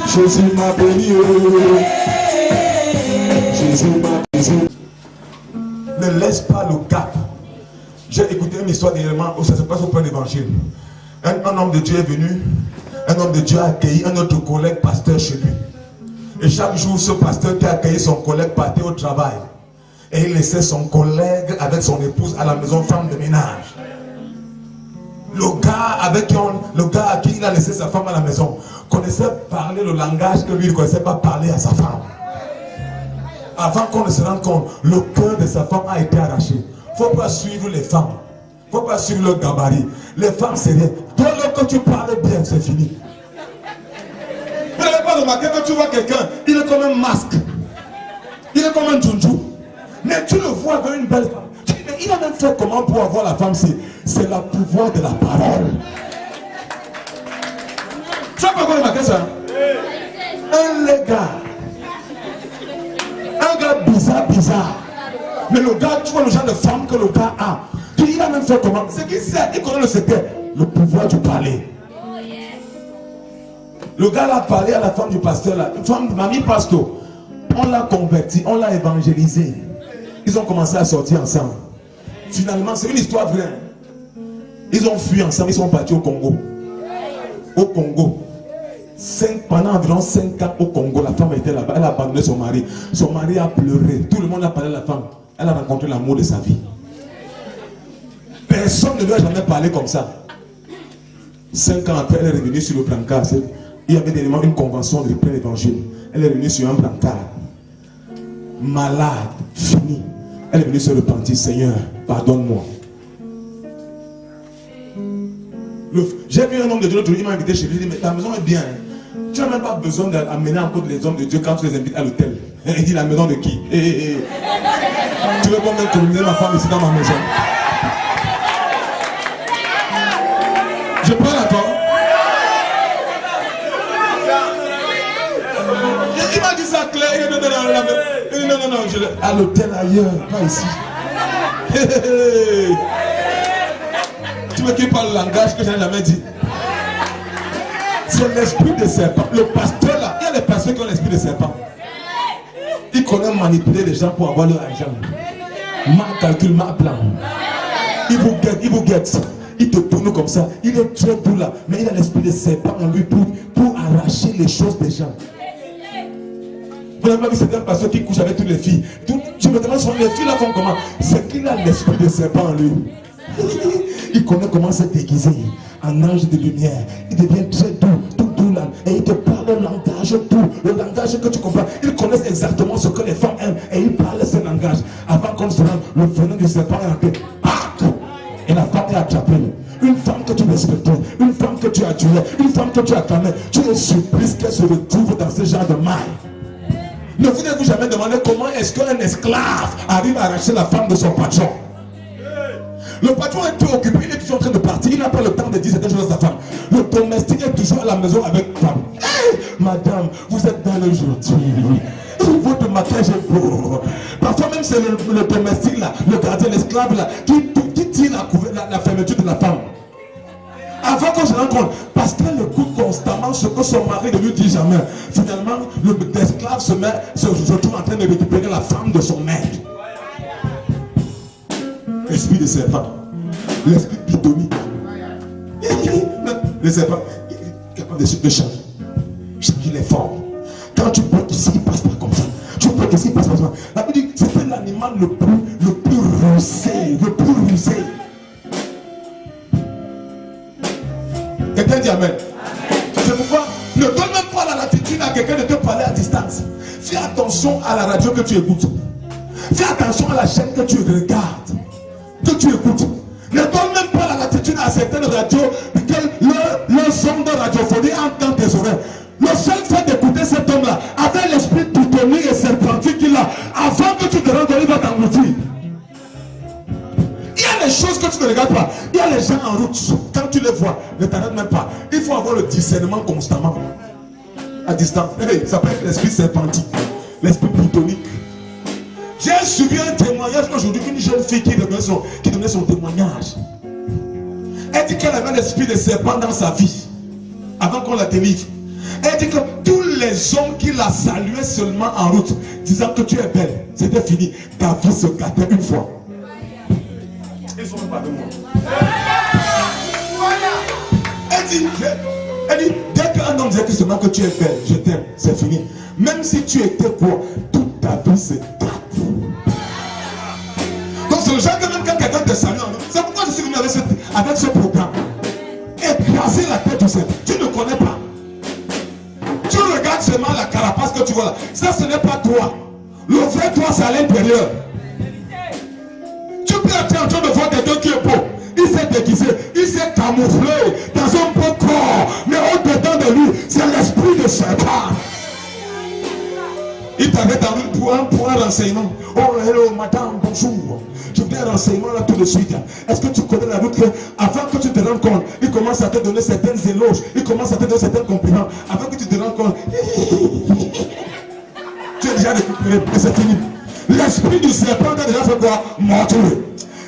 Jésus m'a béni. Jésus m'a béni. Ne laisse pas le cap. J'ai écouté une histoire dernièrement où ça se passe au point d'évangile. Un homme de Dieu est venu, un homme de Dieu a accueilli un autre collègue pasteur chez lui. Et chaque jour, ce pasteur qui a accueilli son collègue partait au travail. Et il laissait son collègue avec son épouse à la maison, femme de ménage. Le gars à qui il a laissé sa femme à la maison connaissait parler le langage que lui ne connaissait pas parler à sa femme. Avant qu'on ne se rende compte, le cœur de sa femme a été arraché. Il ne faut pas suivre les femmes. Il ne faut pas suivre le gabarit. Les femmes, c'est rien. Toi, que tu parles bien, c'est fini. Vous n'avez pas remarqué que tu vois quelqu'un, il est comme un masque. Il est comme un djoudjou. Mais tu le vois avec une belle femme. Tu dis, mais il a même fait comment pour avoir la femme? C'est le pouvoir de la parole. Tu n'as pas encore remarqué ça? Un gars bizarre. Mais le gars, tu vois le genre de femme que le gars a. Il a même fait comment? C'est qu'il sait, il connaît le secret. Le pouvoir du parler. Le gars l'a parlé à la femme du pasteur là. Une femme de mamie pasteur. On l'a converti, on l'a évangélisé. Ils ont commencé à sortir ensemble. Finalement, c'est une histoire vraie. Ils ont fui ensemble, ils sont partis au Congo. Au Congo. Pendant environ 5 ans au Congo, la femme était là-bas. Elle a abandonné son mari. Son mari a pleuré. Tout le monde a parlé à la femme. Elle a rencontré l'amour de sa vie. Personne ne lui a jamais parlé comme ça. 5 ans après, elle est revenue sur le brancard. Il y avait dernièrement une convention de plein évangile. Elle est revenue sur un brancard. Malade, fini. Elle est venue se repentir. Seigneur, pardonne-moi. J'ai vu un homme de Dieu l'autre jour, il m'a invité chez lui. Il dit, mais ta maison est bien. Tu n'as même pas besoin d'amener encore les hommes de Dieu quand tu les invites à l'hôtel. Il dit, la maison de qui? Tu veux pas même coloniser ma femme ici dans ma maison? Je parle à toi. il m'a dit ça clair. Il dit non, je l'ai à l'hôtel ailleurs, pas ici. Tu veux qu'il parle le langage que je n'ai jamais dit? C'est l'esprit de serpent. Le pasteur là, il y a des pasteurs qui ont l'esprit de serpent. Ils connaissent manipuler les gens pour avoir leur argent. Ma calcul, ma plan. Il vous guette. Il te tourne comme ça. Il est très doux là. Mais il a l'esprit de serpent en lui pour arracher les choses des gens. Vous n'avez pas vu certains pasteurs qui couchent avec toutes les filles. Je me demande les filles là font comment? C'est qu'il a l'esprit de serpent en lui. Il connaît comment se déguiser en ange de lumière. Il devient très doux, tout doux là. Et il te parle le langage doux, le langage que tu comprends. Il connaît exactement ce que les femmes aiment. Et il parle ce langage. Avant qu'on se rende, le venin du serpent est entré. Et la femme est attrapée. Une femme que tu respectais, une femme que tu adulais, une femme que tu acclamais. Tu es surprise qu'elle se retrouve dans ce genre de mal. Ne vous jamais demander comment est-ce qu'un esclave arrive à arracher la femme de son patron. Le patron est tout occupé, il est toujours en train de partir, il n'a pas le temps de dire certaines choses à sa femme. Le domestique est toujours à la maison avec femme. Hey, madame, vous êtes belle aujourd'hui. Votre maquillage est beau. Parfois même c'est le domestique là, le gardien, l'esclave là, qui tire la fermeture de la femme. Avant qu'on se rende compte, parce qu'elle écoute constamment ce que son mari ne lui dit jamais. Finalement, l'esclave se retrouve en train de récupérer la femme de son maître. L'esprit de serpent, l'esprit pythonique. Le serpent est capable de changer les formes. Quand tu bloques ici, il passe pas comme ça. Tu bloques ici, il passe pas comme ça. La Bible dit c'était l'animal le plus rusé. Quelqu'un dit amen. C'est pourquoi ne donne même pas la latitude à quelqu'un de te parler à distance. Fais attention à la radio que tu écoutes. Fais attention à la chaîne que tu regardes, que tu écoutes. Ne donne même pas la latitude à certaines radios que le son de radiophonie entre dans tes oreilles. Le seul fait d'écouter cet homme-là, avec l'esprit pythonique et serpentique qu'il a, avant que tu te rendes compte, il va t'engloutir. Il y a les choses que tu ne regardes pas. Il y a les gens en route. Quand tu les vois, ne t'arrête même pas. Il faut avoir le discernement constamment. À distance. Ça peut être l'esprit serpentique, l'esprit pythonique. J'ai suivi un témoignage aujourd'hui d'une jeune fille qui donnait son témoignage. Elle dit qu'elle avait l'esprit de serpent dans sa vie avant qu'on la délivre. Elle dit que tous les hommes qui la saluaient seulement en route, disant que tu es belle, c'était fini. Ta vie se gâtait une fois. Ils sont pas de moi. Elle dit, dès qu'un homme disait que seulement que tu es belle, je t'aime, c'est fini. Même si tu étais quoi, toute ta vie se gâte. Donc c'est le genre que même quand quelqu'un te salue, c'est pourquoi je suis venu avec ce programme. Écraser la tête du serpent. Tu ne connais pas. Tu regardes seulement la carapace que tu vois là. Ça, ce n'est pas toi. Le vrai toi, c'est à l'intérieur. Tu peux être en train de voir quelqu'un qui est beau. Il s'est déguisé, il s'est camouflé dans un beau corps. Mais au-dedans de lui, c'est l'esprit de serpent. Il t'avait pour un renseignement. Oh, hello, madame, bonjour. Je veux un renseignement là tout de suite. Est-ce que tu connais la route que, avant que tu te rendes compte, il commence à te donner certaines éloges, il commence à te donner certains compliments. Avant que tu te rendes compte, tu es déjà récupéré et c'est fini. L'esprit du serpent t'a déjà fait quoi? Mortuer.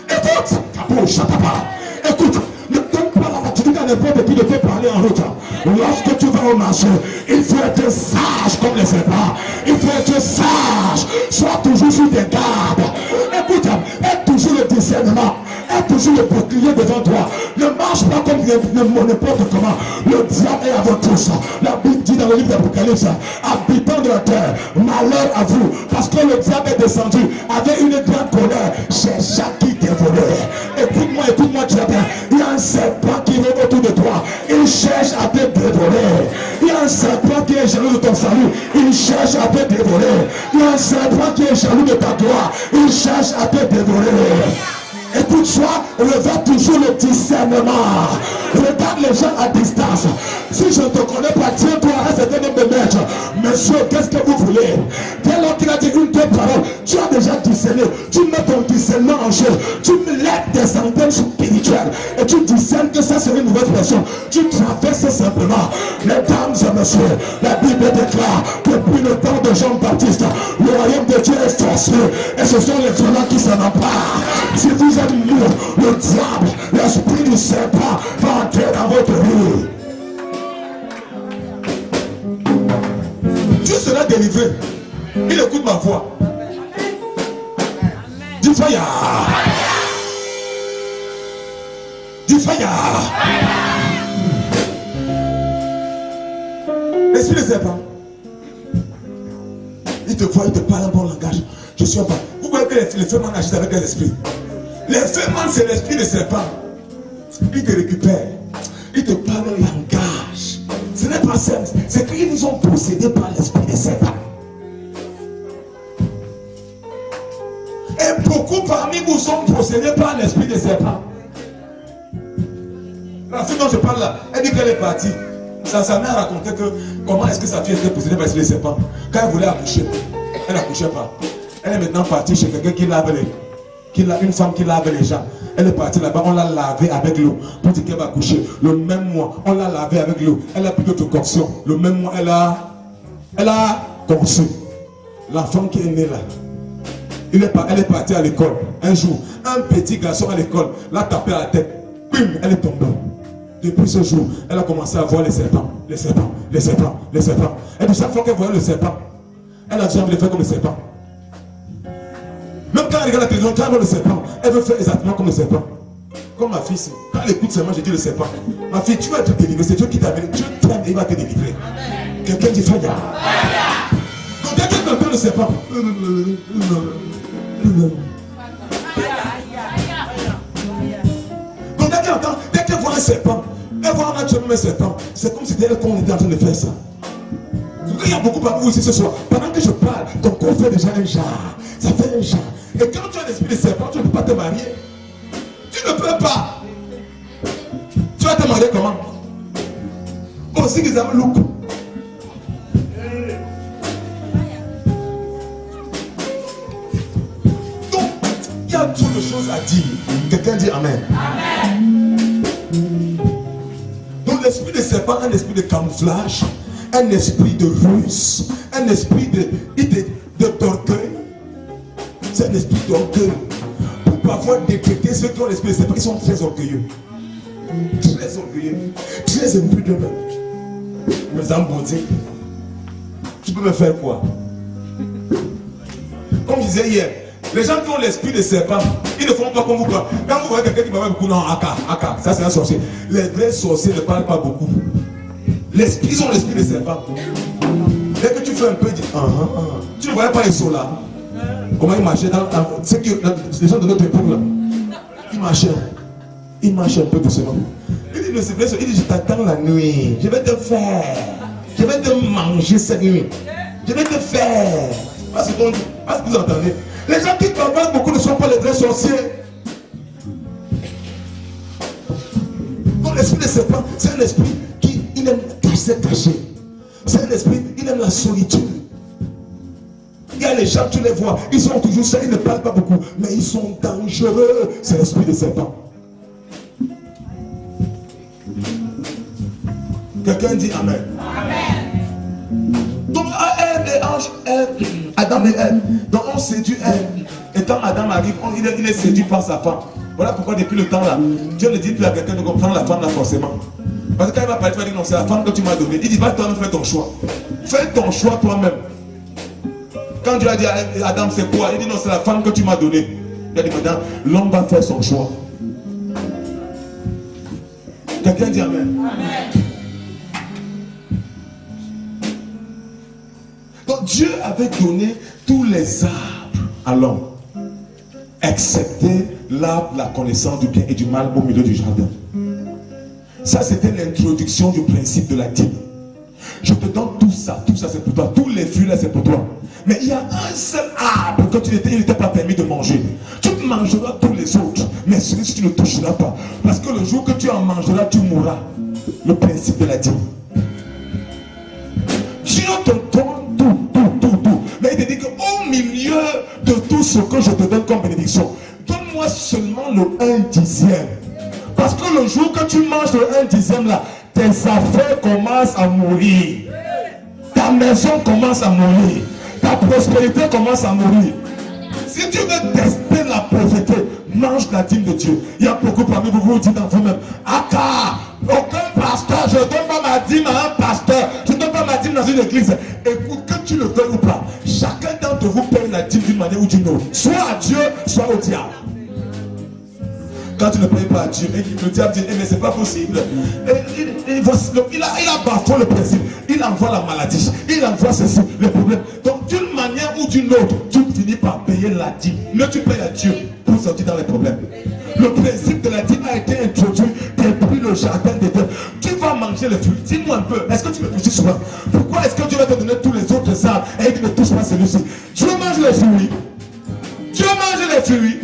Écoute, capot, chatapa. Écoute, ne donne pas la latitude à n'importe qui de te parler en route. Lorsque tu vas au marché, il faut être sage comme les serpents. Il faut être sage. Sois toujours sur tes gardes. Écoute, aie toujours le discernement. Aie toujours le bouclier devant toi. Ne marche pas comme n'importe comment. Le diable est à votre tous. La Bible dit dans le livre d'Apocalypse, habitants de la terre, malheur à vous. Parce que le diable est descendu avec une grande colère. Chercha qui dévorer. Écoute-moi, tu as bien. Il y a un serpent qui est autour de toi. Il cherche à te dévorer. Il y a un serpent qui est jaloux de ton salut. Il cherche à te dévorer. Il y a un serpent qui est jaloux de ta gloire. Il cherche à te dévorer. Écoute-toi, revêt toujours le discernement. Regarde les gens à distance. Si je ne te connais pas, tiens-toi à cet homme de maître. Monsieur, qu'est-ce que vous voulez? Dès lors qu'il a dit une, deux paroles, tu as déjà discerné. Tu mets ton discernement en jeu. Tu lèves des antennes spirituelles. Et tu discernes que ça serait une mauvaise personne. Tu traverses simplement. Mesdames et messieurs, la Bible Bible déclare, depuis le temps de Jean-Baptiste, le royaume de Dieu est sorcier, et ce sont les violents qui s'en emparent. Si vous êtes libre, le diable, l'esprit du serpent va entrer dans votre vie. Dieu sera délivré. Il écoute ma voix. Dis fire. Dis fire. L'esprit de serpent. Il te voit, il te parle un bon langage. Je suis un pas. Vous voyez que les femmes agissent avec les esprits. Les femmes, c'est l'esprit de serpent. Il te récupère. Il te parle un langage. Ce n'est pas simple. C'est qu'ils vous ont possédé par l'esprit de serpent. Et beaucoup parmi vous sont possédés par l'esprit de serpent. La fille dont je parle là, elle dit qu'elle est partie. Sa mère racontait que comment est-ce que sa fille était possédée par l'esprit de serpent. Quand elle voulait accoucher, elle n'accouchait pas. Elle est maintenant partie chez quelqu'un qui lave une femme qui lave les gens. Elle est partie là-bas, on l'a lavée avec l'eau pour dire qu'elle va accoucher. Le même mois, on l'a lavée avec l'eau. Elle a pris d'autres concoctions. Le même mois, elle a conçu. L'enfant qui est né là. Elle est partie à l'école. Un jour, un petit garçon à l'école l'a tapé à la tête. Bim, elle est tombée. Depuis ce jour, elle a commencé à voir les serpents. Les serpents, les serpents, les serpents. Et puis chaque fois qu'elle voyait le serpent, elle a déjà envie de faire comme le serpent. Même quand elle regarde la télévision, quand elle voit le serpent, elle veut faire exactement comme le serpent. Comme ma fille, quand elle écoute seulement, je dis le serpent. Ma fille, tu vas te délivrer. C'est Dieu qui t'a béni. Dieu t'aime et il va te délivrer. Quelqu'un dit Faya. Donc dès qu'elle entend le serpent, donc dès qu'elle voit un serpent, elle voit naturellement un serpent. C'est comme si c'était elle qu'on était en train de faire ça. Il y a beaucoup parmi vous ici ce soir. Pendant que je parle, ton corps fait déjà un jar. Ça fait un jar. Et quand tu as l'esprit de serpent, tu ne peux pas te marier. Tu ne peux pas. Tu vas te marier comment? Aussi qu'ils avaient look. Donc, il y a trop de choses à dire. Quelqu'un dit Amen. Amen. Donc l'esprit de serpent, un esprit de camouflage, un esprit de ruse, un esprit d'orgueil. C'est un esprit d'orgueil. Pour parfois détecter ceux qui ont l'esprit de serpent, ils sont très orgueilleux. Très orgueilleux. Très impudents. Me zambodé. Tu peux me faire quoi? Comme je disais hier, les gens qui ont l'esprit de serpent, ils ne font pas comme vous. Quand vous voyez quelqu'un qui parle beaucoup, non, Aka, ça c'est un sorcier. Les vrais sorciers ne parlent pas beaucoup. Ils ont l'esprit de serpent. Dès que tu fais un peu, tu ne voyais pas les sauts là. Comment ils marchaient les gens de notre époque là. Ils marchaient un peu doucement. Il dit, je t'attends la nuit. Je vais te faire. Je vais te manger cette nuit. Je vais te faire. Parce que vous entendez. Les gens qui travaillent beaucoup ne sont pas les vrais sorciers. Donc l'esprit de serpent, c'est un esprit qui aime cacher. C'est un esprit, il aime la solitude. Il y a les gens, tu les vois, ils sont toujours seuls, ils ne parlent pas beaucoup, mais ils sont dangereux. C'est l'esprit de serpent. Quelqu'un dit Amen. Amen. Donc Adam et Ève, donc on séduit Ève. Et quand Adam arrive, il est séduit par sa femme. Voilà pourquoi depuis le temps là, Dieu ne dit plus à quelqu'un de comprendre la femme là forcément. Parce que quand il va parler, tu vas dire non, c'est la femme que tu m'as donnée. Il dit va toi-même faire ton choix. Fais ton choix toi-même. Quand Dieu a dit à Adam c'est quoi? Il dit non, c'est la femme que tu m'as donnée. Il a dit maintenant, l'homme va faire son choix. Quelqu'un dit Amen. Amen. Donc Dieu avait donné tous les arbres à l'homme, excepté l'arbre de la connaissance du bien et du mal au milieu du jardin. Ça c'était l'introduction du principe de la dîme. Je te donne tout ça c'est pour toi, tous les fruits là c'est pour toi. Mais il y a un seul arbre que il n'était pas permis de manger. Tu mangeras tous les autres, mais celui-ci tu ne toucheras pas. Parce que le jour que tu en mangeras, tu mourras. Le principe de la dîme. Dieu te donne tout. Mais il te dit qu'au milieu de tout ce que je te donne comme bénédiction, donne-moi seulement le 1/10. Parce que le jour que tu manges le 1/10 là, tes affaires commencent à mourir. Ta ta maison commence à mourir. Ta prospérité commence à mourir. Si tu veux tester la pauvreté, mange la dîme de Dieu. Il y a beaucoup parmi vous, vous dites dans vous-même, Aka, aucun pasteur, je ne donne pas ma dîme à un pasteur, je ne donne pas ma dîme dans une église. Écoute, que tu le veuilles ou pas, chacun d'entre vous paye la dîme d'une manière ou d'une autre. Soit à Dieu, soit au diable. Quand tu ne payes pas à Dieu, et le diable dit, mais c'est pas possible. Il a bafoué le principe. Il envoie la maladie. Il envoie ceci, les problèmes. Donc d'une manière ou d'une autre, tu finis par payer la dîme. Mais tu payes à Dieu pour sortir dans les problèmes. Le principe de la dîme a été introduit depuis le jardin d'Éden. Tu vas manger les fruits. Dis-moi un peu, est-ce que tu réfléchis souvent? Pourquoi est-ce que Dieu va te donner tous les autres arbres et il ne touche pas celui-ci? Dieu mange les fruits. Dieu mange les fruits.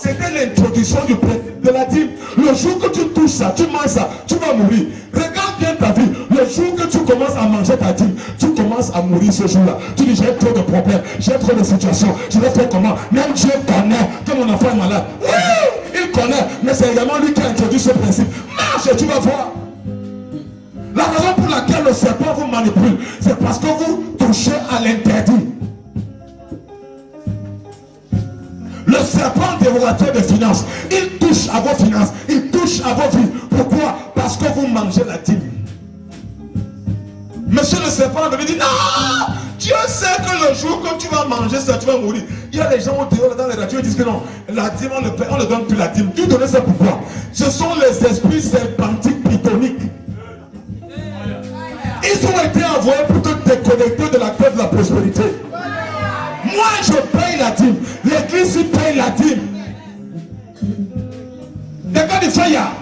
C'était l'introduction du principe de la dîme. Le jour que tu touches ça, tu manges ça, tu vas mourir. Regarde bien ta vie. Le jour que tu commences à manger ta dîme, tu commences à mourir ce jour-là. Tu dis, j'ai trop de problèmes, j'ai trop de situations, je vais faire comment? Même Dieu connaît que mon enfant est malade. Oui, il connaît, mais c'est également lui qui a introduit ce principe. Marche et tu vas voir. La raison pour laquelle le serpent vous manipule, c'est parce que vous touchez à l'interdit. Le serpent dévorateur des finances, il touche à vos finances, il touche à vos vies. Pourquoi? Parce que vous mangez la dîme. Monsieur le serpent me dit, non, Dieu sait que le jour que tu vas manger ça, tu vas mourir. Il y a des gens au dehors dans les radios qui disent que non, la dîme, on ne donne plus la dîme. Tu donnais ça pourquoi? Ce sont les esprits serpentiques pythoniques. Ils ont été envoyés pour te déconnecter de la quête de la prospérité. Moi, je paye la dîme. L'église, il paye la dîme. D'accord, les frères?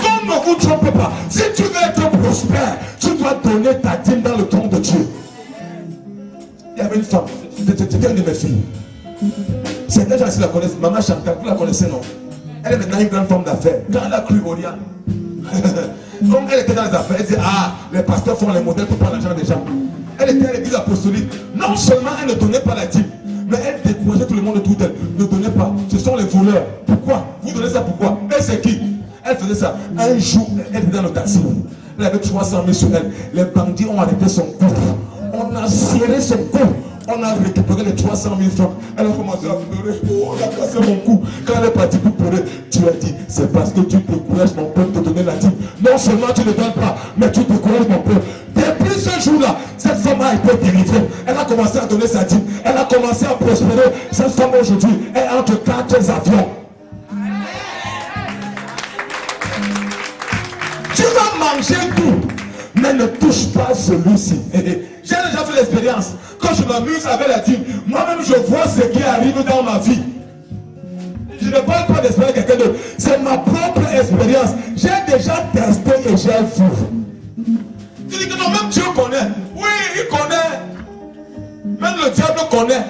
Donc, ne vous trompez pas. Si tu veux être prospère, tu dois donner ta dîme dans le trône de Dieu. Il y avait une femme, c'était une de mes filles. Certains gens ici la connaissent. Maman Chantal, vous la connaissez, non? Elle est maintenant une grande femme d'affaires. Quand elle a cru Oriane, comme elle était dans les affaires, elle dit, ah, les pasteurs font les modèles pour prendre l'argent des gens. Elle était à l'église apostolique. Non seulement elle ne donnait pas la dîme, mais elle décourageait tout le monde autour d'elle. Ne donnez pas. Ce sont les voleurs. Pourquoi? Vous donnez ça pourquoi? Elle c'est qui? Elle faisait ça. Un jour, elle était dans le taxi. Elle avait 300 000 sur elle. Les bandits ont arrêté son cou. On a serré son cou. On a récupéré les 300 000 francs. Elle a commencé à pleurer. Oh, elle a cassé mon cou. Quand elle est partie pour pleurer, tu as dit, c'est parce que tu décourages mon peuple de te donner la dîme. Non seulement tu ne donnes pas, mais tu décourages mon peuple. Depuis ce jour-là, cette femme a été délivrée. Elle a commencé à donner sa dîme. Elle a commencé à prospérer. Cette femme aujourd'hui est entre 4 avions. Tu vas manger tout, mais ne touche pas celui-ci. J'ai déjà fait l'expérience. Quand je m'amuse avec la dîme, moi-même je vois ce qui arrive dans ma vie. Je ne parle pas d'espérer quelqu'un d'autre. C'est ma propre expérience. J'ai déjà testé et j'ai vu. Tu dis que non, même Dieu connaît. Oui, il connaît. Même le diable connaît.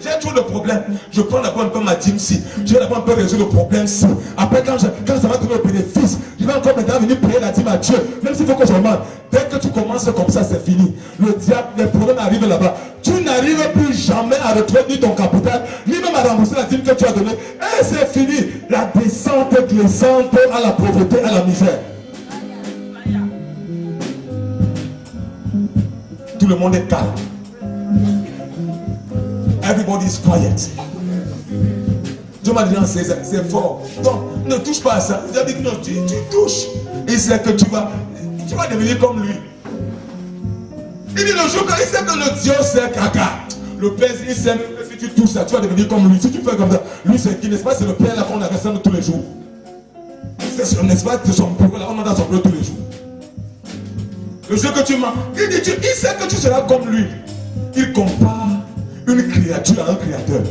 J'ai trop de problèmes. Je prends d'abord un peu ma dîme si. Je vais d'abord un peu résoudre le problème si. Après, quand ça va trouver le bénéfice, je vais encore maintenant venir payer la dîme à Dieu. Même s'il faut que je demande. Dès que tu commences comme ça, c'est fini. Le diable, les problèmes arrivent là-bas. Tu n'arrives plus jamais à retrouver ni ton capital, ni même à rembourser la dîme que tu as donnée. Et c'est fini. La descente glissante à la pauvreté, à la misère. Tout le monde est calme. Everybody is quiet. Dieu m'a dit en 16 ans, c'est fort. Donc, ne touche pas à ça. Il a dit que non, tu touches. Il sait que tu vas devenir comme lui. Il dit le jour qu'il sait que le Dieu sait caca. Le Père, il sait que si tu touches ça, tu vas devenir comme lui. Si tu fais comme ça, lui c'est qui, n'est-ce pas? C'est le Père là qu'on arrête tous les jours. N'est-ce pas? C'est son bureau là, on a dans son bureau tous les jours. Le jour que tu mens, il sait que tu seras comme lui. Il compare une créature à un créateur.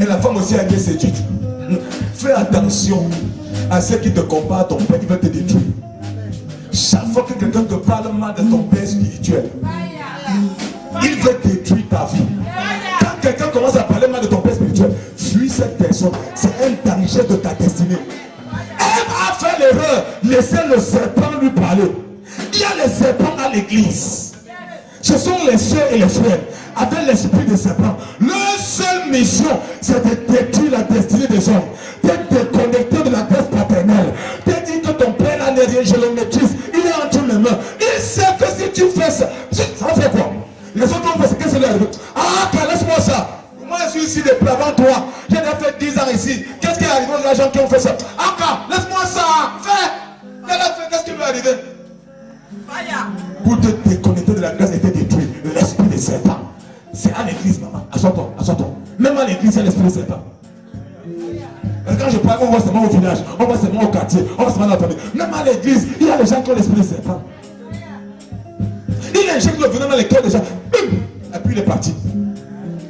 Et la femme aussi a été séduite. Fais attention à ceux qui te comparent à ton père qui va te détruire. Chaque fois que quelqu'un te parle mal de ton père spirituel, il veut détruire ta vie. Quand quelqu'un commence à parler mal de ton père spirituel, fuis cette personne. C'est un danger de ta destinée. Ève a fait l'erreur. Laissez le serpent lui parler. Il y a les serpents à l'église. Ce sont les soeurs et les frères avec l'esprit de serpent. Leur seule mission, c'est de détruire la destinée des hommes, d'être déconnecté de la grâce paternelle, de dire que ton père n'a rien, je le maîtrise, il est entre mes mains. Il sait suicidé avant toi. J'ai déjà fait 10 ans ici. Qu'est-ce qui est arrivé aux gens qui ont fait ça? Aka, laisse-moi ça. Fais. Qu'est-ce qui lui est arrivé? Pour te déconnecter de la grâce et te détruire. L'esprit de serpent. C'est à l'église, maman. Assois-toi, assois-toi. Même à l'église, c'est l'esprit de serpent. Quand je parle, on voit seulement au village, on voit seulement au quartier, on voit seulement dans la famille. Même à l'église, il y a des gens qui ont l'esprit de serpent. Il injecte le venin dans les cœurs des gens. Et puis il est parti.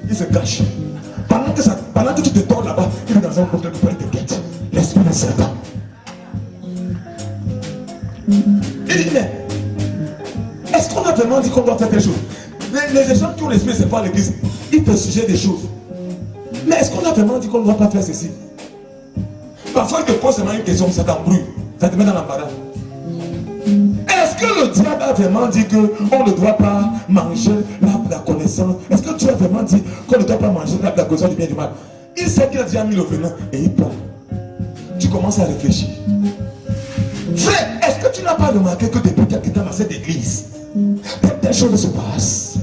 Il se cache. Pendant que tu te tords là-bas, il est dans un coffre quelque part, il te guette. L'esprit de serpent. Il dit, mais est-ce qu'on a vraiment dit qu'on doit faire quelque chose? Les gens qui ont l'esprit de serpent à l'église, ils te suggèrent des choses. Mais est-ce qu'on a vraiment dit qu'on ne doit pas faire ceci? Parfois, il te pose seulement une question, ça t'embrouille, ça te met dans l'embarras. Est-ce que le diable a vraiment dit qu'on ne doit pas manger l'arbre de la connaissance? Est-ce que tu as vraiment dit qu'on ne doit pas manger l'arbre de la connaissance du bien et du mal? Il sait qu'il a déjà mis le venin et il parle. Tu commences à réfléchir. Frère, est-ce que tu n'as pas remarqué que depuis quelques temps dans cette église, des choses se passent?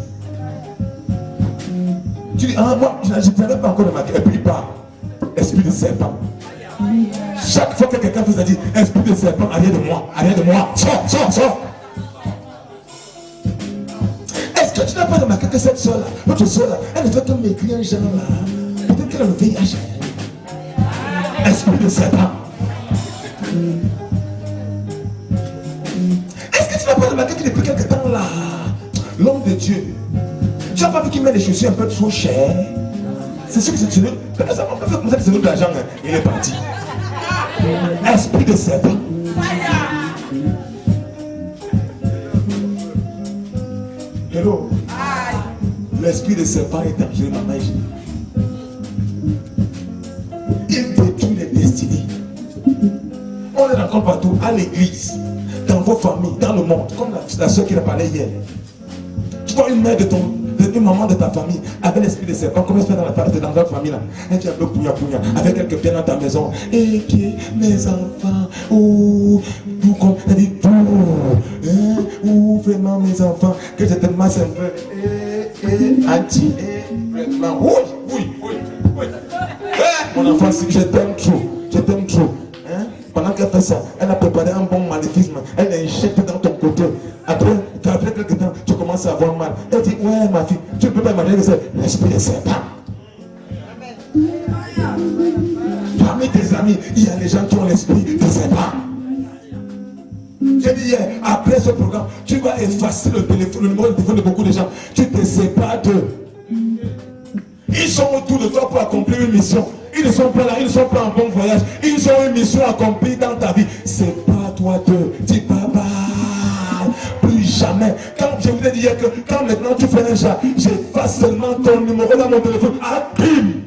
Tu dis, ah, moi, je n'avais pas encore remarqué. Et puis il parle. Esprit de serpent. Chaque fois que quelqu'un vous a dit, esprit de serpent, arrière de moi, sors. Est-ce que tu n'as pas remarqué que cette soeur-là, votre soeur-là, elle ne fait que m'écrire un genre là? Peut-être qu'elle a le VIH. Esprit de serpent. Est-ce que tu n'as pas remarqué que depuis quelque temps là, l'homme de Dieu, tu n'as pas vu qu'il met des chaussures un peu trop chères? C'est sûr que c'est une. Ça m'a fait comme ça que c'est de l'argent. Il est parti. Esprit de serpent. Hello. L'esprit de serpent est dangereux, maman. Il détruit les destinées. On les rencontre partout, à l'église, dans vos familles, dans le monde, comme la soeur qui a parlé hier. Tu vois une mère de une maman de ta famille avec l'esprit de serpent, comment se fait dans la famille là? Et tu as le pouya avec quelques biens dans ta maison. Et qui mes enfants, ou tout comme elle dit tout, ou vraiment mes enfants, que je te masse un peu, anti, vraiment, oui. Mon enfant, si je t'aime trop, pendant qu'elle fait ça, elle a préparé un bon maléfice, elle injecte dans ton côté. Après quelques temps, tu commences à avoir mal. Elle dit, ouais ma fille, tu ne peux pas imaginer que c'est l'esprit de serpent. Parmi tes amis, il y a des gens qui ont l'esprit de serpent. J'ai dit hier, après ce programme, tu vas effacer le numéro de téléphone de beaucoup de gens. Tu te sépares d'eux. Ils sont autour de toi pour accomplir une mission. Ils ne sont pas là, ils ne sont pas en bon voyage. Ils ont une mission accomplie dans ta vie. C'est pas toi d'eux. Dis bye bye. Plus jamais. Quand je vous ai dit hier que quand maintenant tu fais un chat, j'efface seulement ton numéro dans mon téléphone. Ah, bim!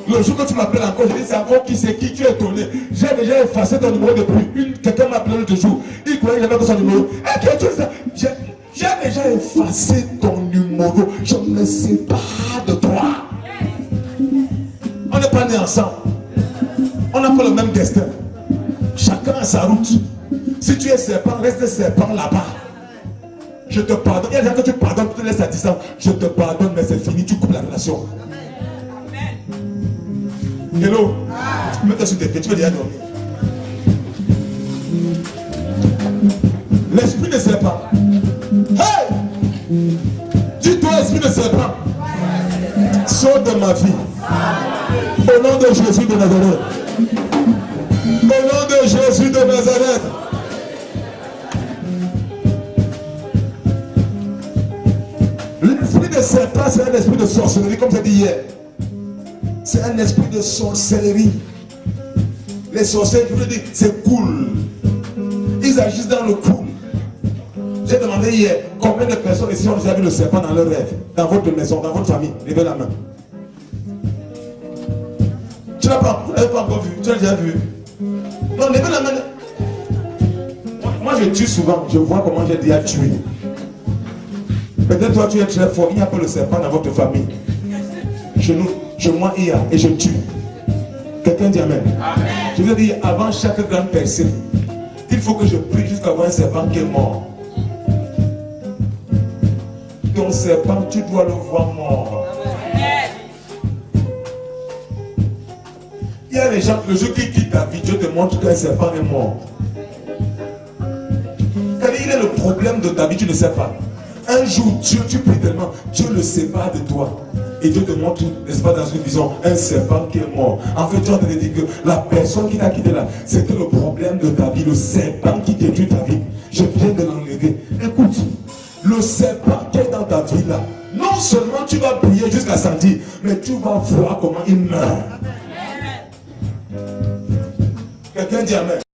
Le jour que tu m'appelles encore, je dis c'est encore qui c'est qui, tu es étonné. J'ai déjà effacé ton numéro depuis. Quelqu'un m'a appelé l'autre jour. Il croyait que j'avais que son numéro. Et que tu sais, j'ai déjà effacé ton numéro. Je ne sais pas de toi. On n'est pas nés ensemble. On n'a pas le même destin. Chacun a sa route. Si tu es serpent, reste serpent là-bas. Je te pardonne. Il y a des gens que tu pardonnes, tu te laisses à distance. Je te pardonne, mais c'est fini, tu coupes la relation. Hello. Mets-toi sur tes pieds, tu veux déjà dormir. L'esprit de serpent. Hey! Dis-toi, esprit de serpent. Sors de ma vie. Au nom de Jésus de Nazareth. Au nom de Jésus de Nazareth. L'esprit de serpent, c'est un esprit de sorcellerie, comme j'ai dit hier. C'est un esprit de sorcellerie. Les sorciers, je vous dis, c'est cool. Ils agissent dans le cool. J'ai demandé hier combien de personnes ici ont déjà vu le serpent dans leur rêve, dans votre maison, dans votre famille. Levez la main. Tu l'as pas, vous ne l'avez pas encore vu. Tu l'as déjà vu. Non, levez la main. Moi, je tue souvent. Je vois comment j'ai déjà tué. Peut-être toi, tu es très fort. Il n'y a pas le serpent dans votre famille. Chez nous, chez moi, il y a et je tue. Quelqu'un dit amen. Amen. Je veux dire, avant chaque grande percée, il faut que je prie jusqu'à voir un serpent qui est mort. Ton serpent, tu dois le voir mort. les gens, le jour qui quitte ta vie, Dieu te montre qu'un serpent est mort. Il est le problème de ta vie, tu ne sais pas. Un jour, Dieu, tu pries tellement, Dieu le sépare de toi. Et Dieu te montre, n'est-ce pas, dans une vision, un serpent qui est mort. En fait, Dieu te dit que la personne qui t'a quitté là, c'était le problème de ta vie, le serpent qui détruit ta vie. Je viens de l'enlever. Écoute, le serpent qui est dans ta vie là, non seulement tu vas prier jusqu'à sentir, mais tu vas voir comment il meurt. Quelqu'un dit amen.